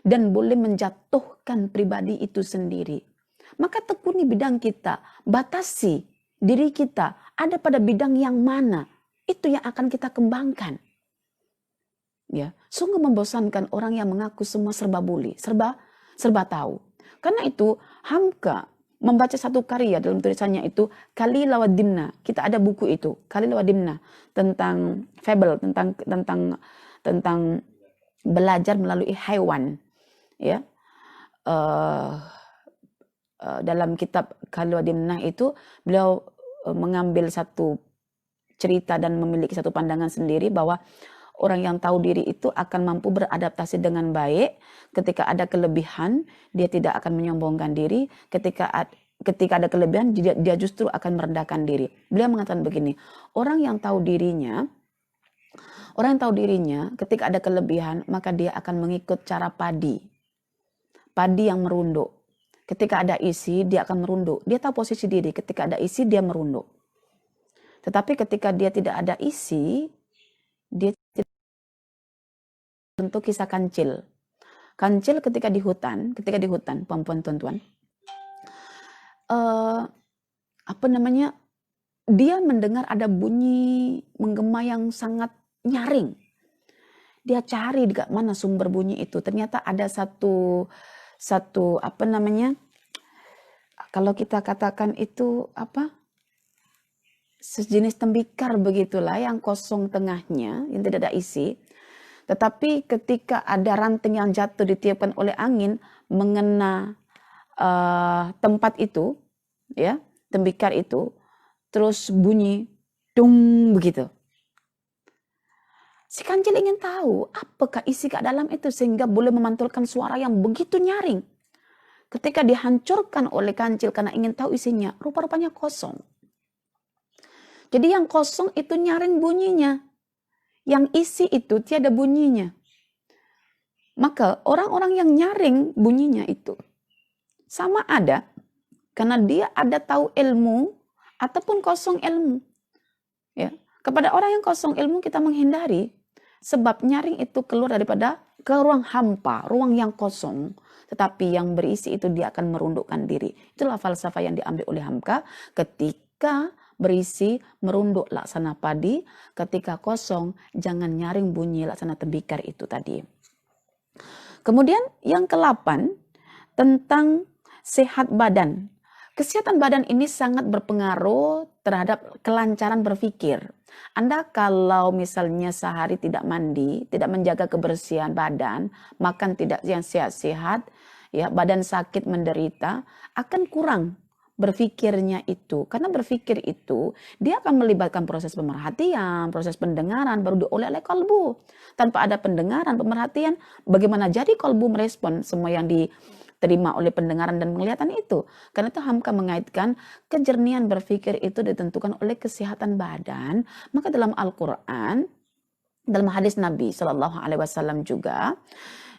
Dan boleh menjatuhkan pribadi itu sendiri. Maka tekuni bidang kita, batasi diri kita. Ada pada bidang yang mana, itu yang akan kita kembangkan. Ya, sungguh membosankan orang yang mengaku semua serba boleh, serba tahu. Karena itu Hamka membaca satu karya dalam tulisannya itu Kalila wa Dimna. Kita ada buku itu Kalila wa Dimna tentang fable, tentang belajar melalui hewan. Ya, dalam kitab Kalila wa Dimna itu beliau mengambil satu cerita dan memiliki satu pandangan sendiri bahwa orang yang tahu diri itu akan mampu beradaptasi dengan baik. Ketika ada kelebihan, dia tidak akan menyombongkan diri. Ketika ada kelebihan, dia justru akan merendahkan diri. Beliau mengatakan begini, orang yang tahu dirinya, ketika ada kelebihan, maka dia akan mengikut cara padi yang merunduk. Ketika ada isi, dia akan merunduk. Dia tahu posisi diri, ketika ada isi, dia merunduk. Tetapi ketika dia tidak ada isi, dia untuk kisah kancil. Kancil ketika di hutan, puan-puan tuan-tuan, dia mendengar ada bunyi menggema yang sangat nyaring. Dia cari di mana sumber bunyi itu. Ternyata ada satu kalau kita katakan itu sejenis tembikar begitulah yang kosong tengahnya, yang tidak ada isi. Tetapi ketika ada ranting yang jatuh ditiupkan oleh angin mengena tempat itu, ya, tembikar itu, terus bunyi dung begitu. Si kancil ingin tahu apakah isi ke dalam itu sehingga boleh memantulkan suara yang begitu nyaring. Ketika dihancurkan oleh kancil karena ingin tahu isinya, rupa-rupanya kosong. Jadi yang kosong itu nyaring bunyinya. Yang isi itu tiada bunyinya. Maka orang-orang yang nyaring bunyinya itu sama ada karena dia ada tahu ilmu ataupun kosong ilmu. Ya, kepada orang yang kosong ilmu kita menghindari sebab nyaring itu keluar daripada ke ruang hampa, ruang yang kosong, tetapi yang berisi itu dia akan merundukkan diri. Itulah falsafah yang diambil oleh Hamka ketika berisi merunduk laksana padi, ketika kosong jangan nyaring bunyi laksana tembikar itu tadi. Kemudian yang ke-8 tentang sehat badan. Kesehatan badan ini sangat berpengaruh terhadap kelancaran berpikir. Anda kalau misalnya sehari tidak mandi, tidak menjaga kebersihan badan, makan tidak yang sehat-sehat, ya badan sakit menderita, akan kurang berpikirnya itu. Karena berpikir itu, dia akan melibatkan proses pemerhatian, proses pendengaran, baru diolah oleh kalbu. Tanpa ada pendengaran, pemerhatian, bagaimana jadi kalbu merespon semua yang diterima oleh pendengaran dan penglihatan itu. Karena itu Hamka mengaitkan kejernihan berpikir itu ditentukan oleh kesehatan badan. Maka dalam Al-Quran, dalam hadis Nabi SAW juga,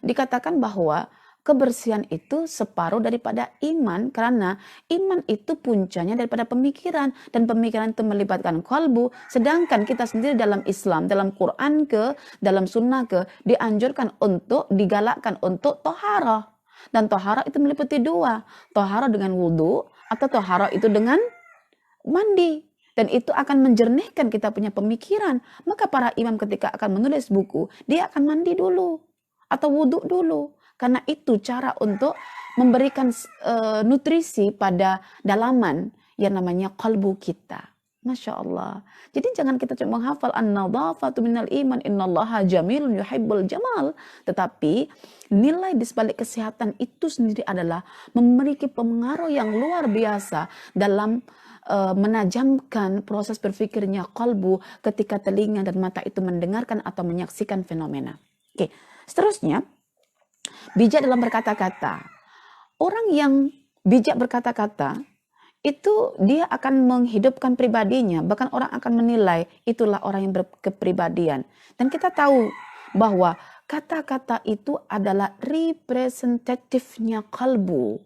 dikatakan bahwa kebersihan itu separuh daripada iman, karena iman itu puncanya daripada pemikiran, dan pemikiran itu melibatkan kalbu. Sedangkan kita sendiri dalam Islam, dalam Quran dalam sunnah dianjurkan untuk, digalakkan untuk toharah. Dan toharah itu meliputi 2, toharah dengan wudhu atau toharah itu dengan mandi. Dan itu akan menjernihkan kita punya pemikiran. Maka para imam ketika akan menulis buku, dia akan mandi dulu atau wudhu dulu. Karena itu cara untuk memberikan nutrisi pada dalaman yang namanya kalbu kita. Masya Allah. Jadi jangan kita cuma menghafal an-nadhafatu minal iman, innallaha jamilun yuhibbul jamal. Tetapi nilai di sebalik kesehatan itu sendiri adalah memiliki pengaruh yang luar biasa dalam menajamkan proses berpikirnya kalbu ketika telinga dan mata itu mendengarkan atau menyaksikan fenomena. Oke, seterusnya. Bijak dalam berkata-kata. Orang yang bijak berkata-kata, itu dia akan menghidupkan pribadinya. Bahkan orang akan menilai itulah orang yang berkepribadian. Dan kita tahu bahwa kata-kata itu adalah representatifnya kalbu.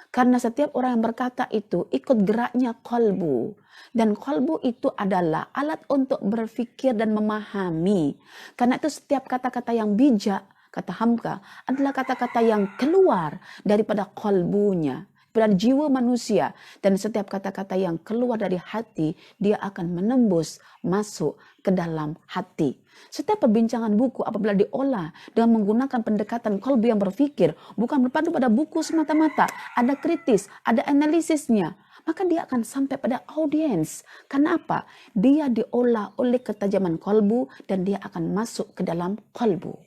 Karena setiap orang yang berkata itu ikut geraknya kalbu. Dan kalbu itu adalah alat untuk berpikir dan memahami. Karena itu setiap kata-kata yang bijak, kata Hamka, adalah kata-kata yang keluar daripada kalbunya, dari jiwa manusia. Dan setiap kata-kata yang keluar dari hati, dia akan menembus masuk ke dalam hati. Setiap perbincangan buku apabila diolah dengan menggunakan pendekatan kalbu yang berpikir, bukan berpadu pada buku semata-mata, ada kritis, ada analisisnya, maka dia akan sampai pada audiens. Karena apa? Dia diolah oleh ketajaman kalbu dan dia akan masuk ke dalam kalbu.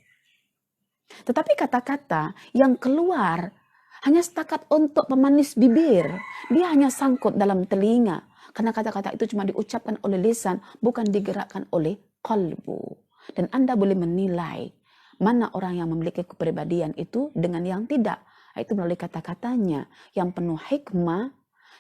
Tetapi kata-kata yang keluar hanya setakat untuk pemanis bibir, dia hanya sangkut dalam telinga. Karena kata-kata itu cuma diucapkan oleh lisan, bukan digerakkan oleh kalbu. Dan Anda boleh menilai mana orang yang memiliki kepribadian itu dengan yang tidak. Itu melalui kata-katanya yang penuh hikmah.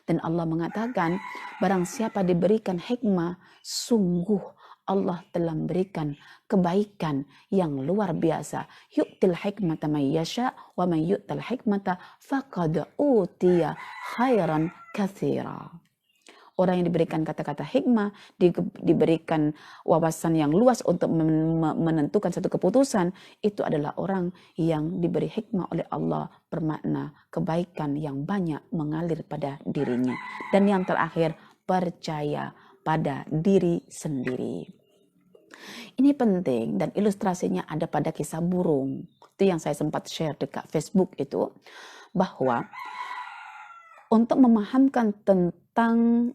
Dan Allah mengatakan, barang siapa diberikan hikmah, sungguh Allah telah memberikan kebaikan yang luar biasa. Yu'til hikmata man yasha wa man yu'tal hikmata faqad utiya khairan katsira. Orang yang diberikan kata-kata hikmah, diberikan wawasan yang luas untuk menentukan satu keputusan, itu adalah orang yang diberi hikmah oleh Allah, bermakna kebaikan yang banyak mengalir pada dirinya. Dan yang terakhir, percaya pada diri sendiri. Ini penting dan ilustrasinya ada pada kisah burung. Itu yang saya sempat share dekat Facebook itu, bahwa untuk memahamkan tentang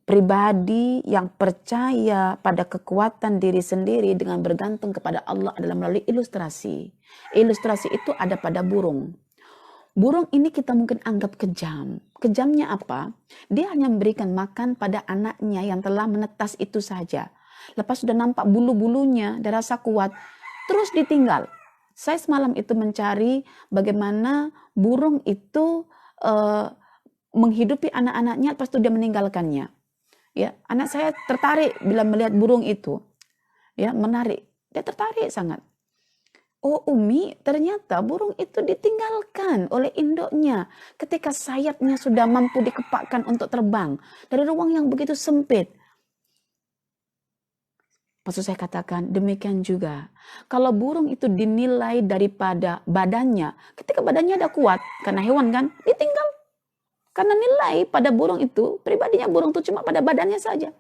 pribadi yang percaya pada kekuatan diri sendiri dengan bergantung kepada Allah adalah melalui ilustrasi. Ilustrasi itu ada pada burung. Burung ini kita mungkin anggap kejam. Kejamnya apa? Dia hanya memberikan makan pada anaknya yang telah menetas itu saja. Lepas sudah nampak bulu-bulunya, dia rasa kuat, terus ditinggal. Saya semalam itu mencari bagaimana burung itu menghidupi anak-anaknya, lepas itu dia meninggalkannya. Ya, anak saya tertarik bila melihat burung itu. Ya, menarik. Dia tertarik sangat. Oh Umi, ternyata burung itu ditinggalkan oleh induknya ketika sayapnya sudah mampu dikepakkan untuk terbang dari ruang yang begitu sempit. Maksud saya katakan, demikian juga. Kalau burung itu dinilai daripada badannya, ketika badannya ada kuat, karena hewan kan, ditinggal. Karena nilai pada burung itu, pribadinya burung itu cuma pada badannya saja.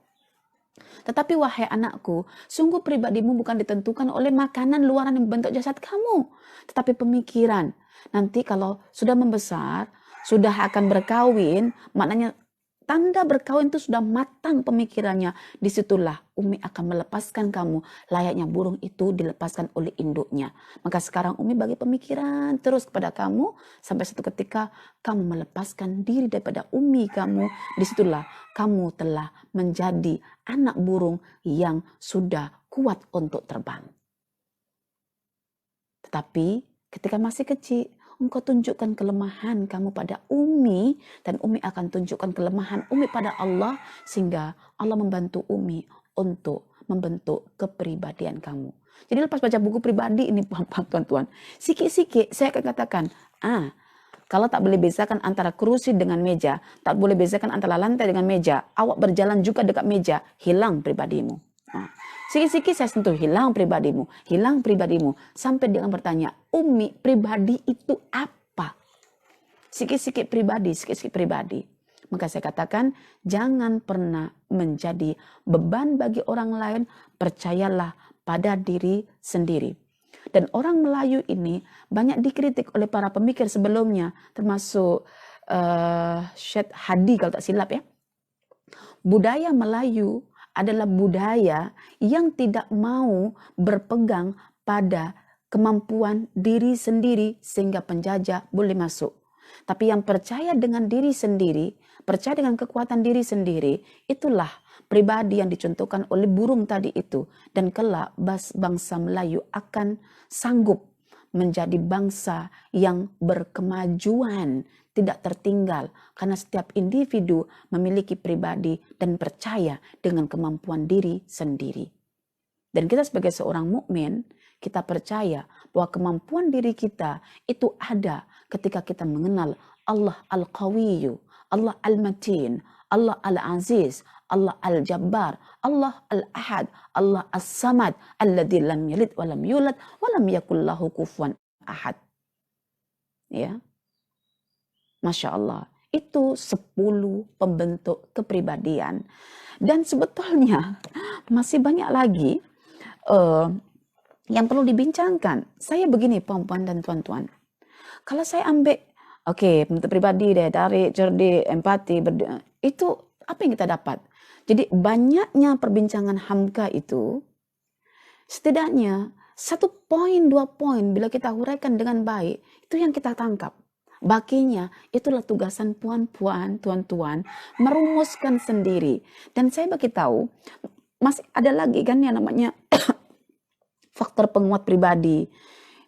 Tetapi wahai anakku, sungguh pribadimu bukan ditentukan oleh makanan luaran yang membentuk jasad kamu, tetapi pemikiran. Nanti kalau sudah membesar, sudah akan berkawin, maknanya tanda berkawin itu sudah matang pemikirannya. Disitulah Umi akan melepaskan kamu. Layaknya burung itu dilepaskan oleh induknya. Maka sekarang Umi bagi pemikiran terus kepada kamu. Sampai satu ketika kamu melepaskan diri daripada Umi kamu. Disitulah kamu telah menjadi anak burung yang sudah kuat untuk terbang. Tetapi ketika masih kecil, engkau tunjukkan kelemahan kamu pada Umi, dan Umi akan tunjukkan kelemahan Umi pada Allah, sehingga Allah membantu Umi untuk membentuk kepribadian kamu. Jadi lepas baca buku pribadi ini, tuan-tuan, sikit-sikit saya akan katakan, kalau tak boleh bezakan antara kursi dengan meja, tak boleh bezakan antara lantai dengan meja, awak berjalan juga dekat meja, hilang pribadimu. Sikit-sikit saya sentuh, hilang pribadimu. Sampai dia bertanya, Umi, pribadi itu apa? Sikit-sikit pribadi. Maka saya katakan, jangan pernah menjadi beban bagi orang lain, percayalah pada diri sendiri. Dan orang Melayu ini banyak dikritik oleh para pemikir sebelumnya, termasuk Syed Hadi kalau tak silap ya. Budaya Melayu adalah budaya yang tidak mau berpegang pada kemampuan diri sendiri sehingga penjajah boleh masuk. Tapi yang percaya dengan diri sendiri, percaya dengan kekuatan diri sendiri, itulah pribadi yang dicontohkan oleh burung tadi itu. Dan kelak bangsa Melayu akan sanggup menjadi bangsa yang berkemajuan, tidak tertinggal, karena setiap individu memiliki pribadi dan percaya dengan kemampuan diri sendiri. Dan kita sebagai seorang mukmin, kita percaya bahwa kemampuan diri kita itu ada ketika kita mengenal Allah Al-Qawiyyu, Allah Al-Matin, Allah Al-Aziz, Allah Al-Jabbar, Allah Al-Ahad, Allah As-Samad, alladzi lam yalid wa lam yulad wa lam yakul lahu kufuwan ahad. Ya. Masya Allah, itu 10 pembentuk kepribadian. Dan sebetulnya masih banyak lagi yang perlu dibincangkan. Saya begini, puan-puan dan tuan-tuan. Kalau saya ambil, pembentuk pribadi deh, tarik, cerdik, empati, itu apa yang kita dapat? Jadi banyaknya perbincangan Hamka itu, setidaknya 1 poin, 2 poin, bila kita huraikan dengan baik, itu yang kita tangkap. Bakinya, itulah tugasan puan-puan, tuan-tuan, merumuskan sendiri. Dan saya bagi tahu, masih ada lagi kan yang namanya faktor penguat pribadi.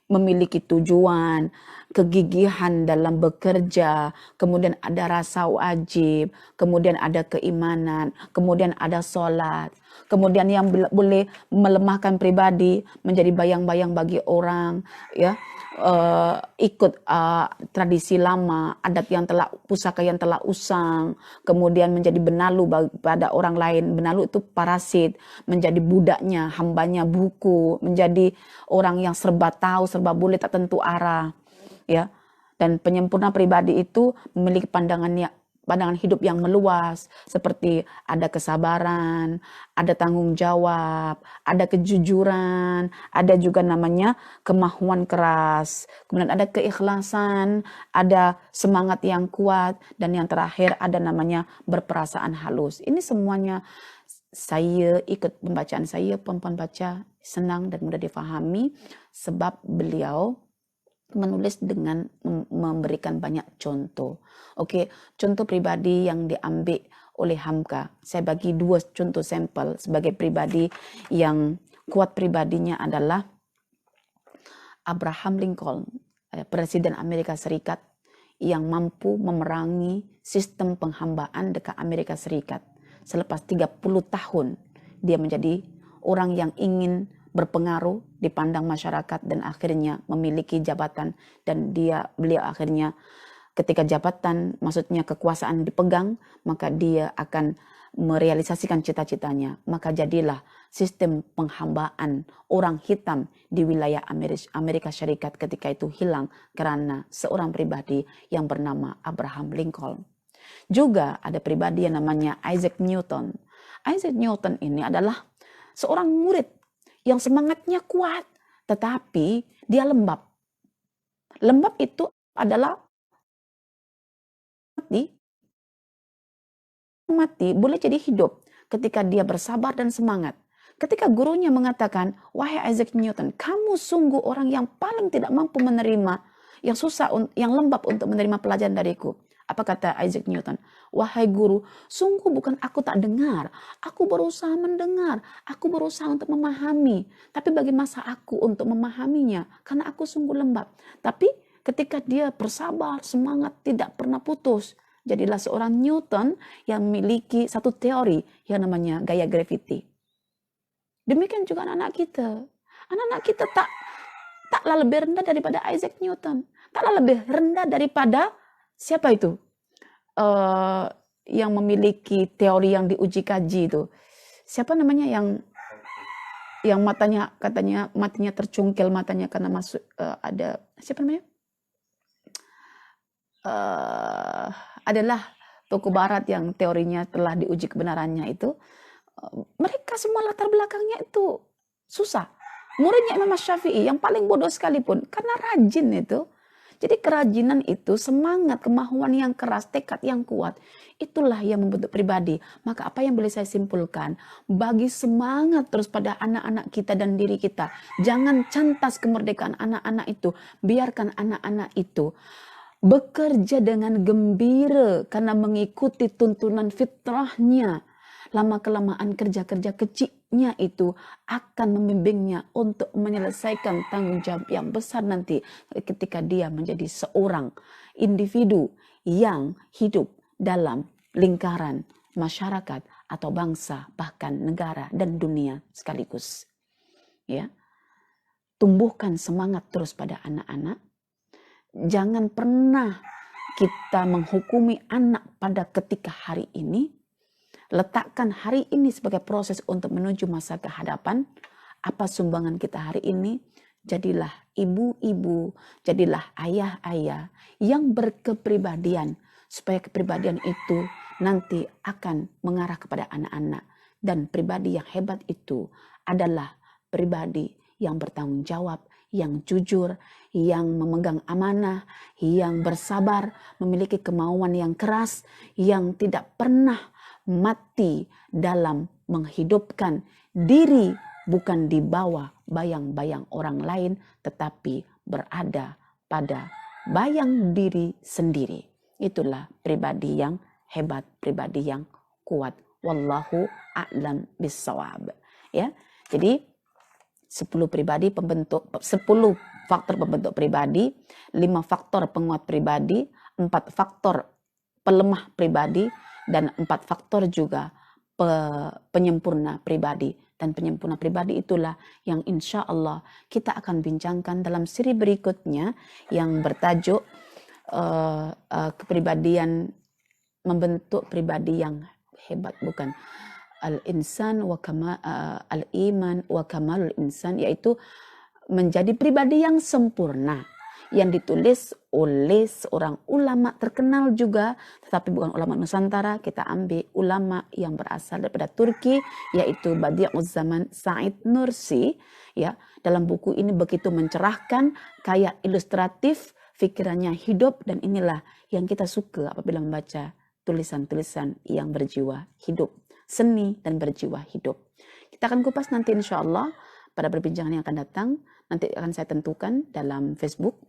Memiliki tujuan, kegigihan dalam bekerja, kemudian ada rasa wajib, kemudian ada keimanan, kemudian ada sholat. Kemudian yang boleh melemahkan pribadi menjadi bayang-bayang bagi orang, ya, ikut tradisi lama, adat yang telah, pusaka yang telah usang, kemudian menjadi benalu pada orang lain. Benalu itu parasit, menjadi budaknya, hambanya buku, menjadi orang yang serba tahu, serba boleh, tak tentu arah, ya. Dan penyempurna pribadi itu memiliki pandangan hidup yang meluas, seperti ada kesabaran, ada tanggung jawab, ada kejujuran, ada juga namanya kemahuan keras, kemudian ada keikhlasan, ada semangat yang kuat, dan yang terakhir ada namanya berperasaan halus. Ini semuanya saya ikut pembacaan saya, puan-puan baca senang dan mudah difahami, sebab beliau menulis dengan memberikan banyak contoh. Contoh pribadi yang diambil oleh Hamka. Saya bagi 2 contoh sampel sebagai pribadi yang kuat pribadinya adalah Abraham Lincoln, Presiden Amerika Serikat yang mampu memerangi sistem penghambaan dekat Amerika Serikat. Selepas 30 tahun dia menjadi orang yang ingin berpengaruh dipandang masyarakat dan akhirnya memiliki jabatan, dan beliau akhirnya ketika jabatan, maksudnya kekuasaan dipegang, maka dia akan merealisasikan cita-citanya. Maka jadilah sistem penghambaan orang hitam di wilayah Amerika Syarikat ketika itu hilang karena seorang pribadi yang bernama Abraham Lincoln. Juga ada pribadi yang namanya Isaac Newton. Isaac Newton ini adalah seorang murid yang semangatnya kuat, tetapi dia lembab. Lembab itu adalah mati boleh jadi hidup ketika dia bersabar dan semangat. Ketika gurunya mengatakan, wahai Isaac Newton, kamu sungguh orang yang paling tidak mampu menerima, yang susah, yang lembab untuk menerima pelajaran dariku. Apa kata Isaac Newton? Wahai guru, sungguh bukan aku tak dengar. Aku berusaha mendengar. Aku berusaha untuk memahami. Tapi bagi masa aku untuk memahaminya? Karena aku sungguh lembab. Tapi ketika dia bersabar, semangat, tidak pernah putus. Jadilah seorang Newton yang memiliki satu teori yang namanya gaya gravity. Demikian juga anak-anak kita. Anak-anak kita taklah lebih rendah daripada Isaac Newton. Taklah lebih rendah daripada siapa itu? Yang memiliki teori yang diuji kaji itu. Siapa namanya yang matanya katanya matinya tercungkil matanya karena masuk ada siapa namanya? Adalah tokoh barat yang teorinya telah diuji kebenarannya itu. Mereka semua latar belakangnya itu susah. Muridnya Imam Syafi'i yang paling bodoh sekalipun karena rajin itu. Jadi kerajinan itu, semangat, kemauan yang keras, tekad yang kuat, itulah yang membentuk pribadi. Maka apa yang boleh saya simpulkan? Bagi semangat terus pada anak-anak kita dan diri kita. Jangan cantas kemerdekaan anak-anak itu. Biarkan anak-anak itu bekerja dengan gembira karena mengikuti tuntunan fitrahnya. Lama-kelamaan kerja-kerja kecilnya itu akan membimbingnya untuk menyelesaikan tanggung jawab yang besar nanti ketika dia menjadi seorang individu yang hidup dalam lingkaran masyarakat atau bangsa, bahkan negara dan dunia sekaligus. Ya. Tumbuhkan semangat terus pada anak-anak. Jangan pernah kita menghukumi anak pada ketika hari ini. Letakkan hari ini sebagai proses untuk menuju masa kehadapan. Apa sumbangan kita hari ini? Jadilah ibu-ibu, jadilah ayah-ayah yang berkepribadian. Supaya kepribadian itu nanti akan mengarah kepada anak-anak. Dan pribadi yang hebat itu adalah pribadi yang bertanggung jawab, yang jujur, yang memegang amanah, yang bersabar, memiliki kemauan yang keras, yang tidak pernah mati dalam menghidupkan diri, bukan di bawah bayang-bayang orang lain, tetapi berada pada bayang diri sendiri. Itulah pribadi yang hebat, pribadi yang kuat. Wallahu a'lam bissawab. Ya. Jadi 10 faktor pembentuk pribadi, 5 faktor penguat pribadi, 4 faktor pelemah pribadi, dan 4 faktor juga penyempurna pribadi. Dan penyempurna pribadi itulah yang insya Allah kita akan bincangkan dalam seri berikutnya yang bertajuk kepribadian, membentuk pribadi yang hebat, bukan al-insan wa al-iman wa kamalul insan, yaitu menjadi pribadi yang sempurna, yang ditulis oleh seorang ulama terkenal juga, tetapi bukan ulama Nusantara. Kita ambil ulama yang berasal daripada Turki, yaitu Badi'uz Zaman Said Nursi. Ya, dalam buku ini begitu mencerahkan, kaya ilustratif, pikirannya hidup, dan inilah yang kita suka apabila membaca tulisan-tulisan yang berjiwa hidup, seni dan berjiwa hidup. Kita akan kupas nanti insya Allah pada perbincangan yang akan datang. Nanti akan saya tentukan dalam Facebook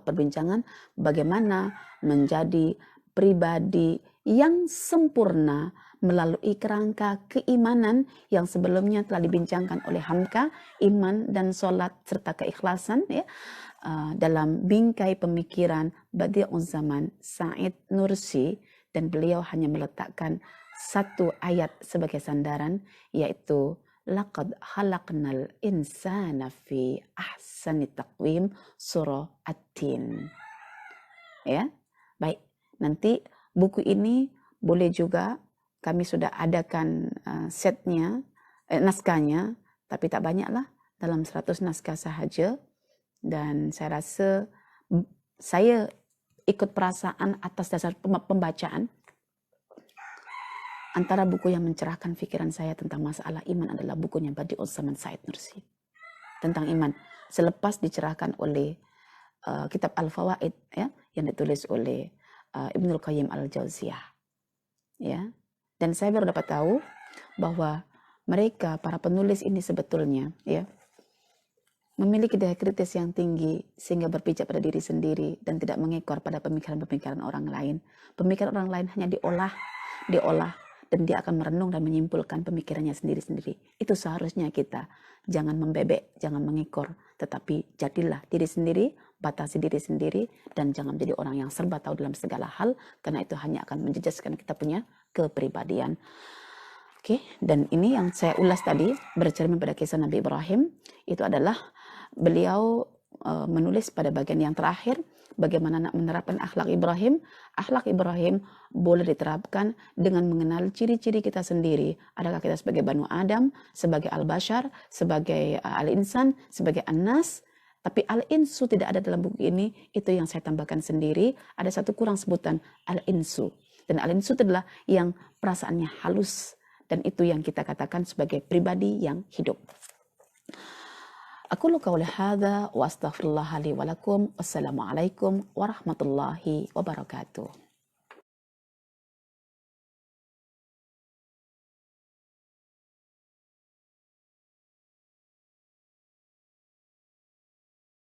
perbincangan bagaimana menjadi pribadi yang sempurna melalui kerangka keimanan yang sebelumnya telah dibincangkan oleh Hamka, iman dan sholat serta keikhlasan, ya, dalam bingkai pemikiran Badi'uz Zaman Said Nursi, dan beliau hanya meletakkan satu ayat sebagai sandaran, yaitu laqad khalaqnal insana fi ahsani taqwim, surah At-Tin. Ya, baik. Nanti buku ini boleh juga kami sudah adakan setnya, naskahnya, tapi tak banyak lah, dalam 100 naskah sahaja. Dan saya rasa saya ikut perasaan atas dasar pembacaan. Antara buku yang mencerahkan pikiran saya tentang masalah iman adalah bukunya Badi'uz Zaman Said Nursi. Tentang iman. Selepas dicerahkan oleh kitab Al-Fawaid, ya, yang ditulis oleh Ibnul Qayyim Al-Jauziyah. Ya. Dan saya baru dapat tahu bahwa mereka, para penulis ini sebetulnya, ya, memiliki daya kritis yang tinggi sehingga berpijak pada diri sendiri dan tidak mengekor pada pemikiran-pemikiran orang lain. Pemikiran orang lain hanya diolah, dan dia akan merenung dan menyimpulkan pemikirannya sendiri-sendiri. Itu seharusnya kita. Jangan membebek, jangan mengekor, tetapi jadilah diri sendiri, batasi diri sendiri, dan jangan menjadi orang yang serba tahu dalam segala hal, karena itu hanya akan menjejaskan kita punya kepribadian. Oke, dan ini yang saya ulas tadi, bercermin pada kisah Nabi Ibrahim, itu adalah beliau menulis pada bagian yang terakhir, bagaimana nak menerapkan akhlak Ibrahim. Akhlak Ibrahim boleh diterapkan dengan mengenal ciri-ciri kita sendiri. Adakah kita sebagai Banu Adam, sebagai Al-Bashar, sebagai Al-Insan, sebagai An-Nas. Tapi Al-Insu tidak ada dalam buku ini, itu yang saya tambahkan sendiri. Ada satu kurang sebutan, Al-Insu. Dan Al-Insu itu adalah yang perasaannya halus. Dan itu yang kita katakan sebagai pribadi yang hidup. Aku qauli hadza wa astaghfirullah li wa lakum. Wassalamualaikum warahmatullahi wabarakatuh.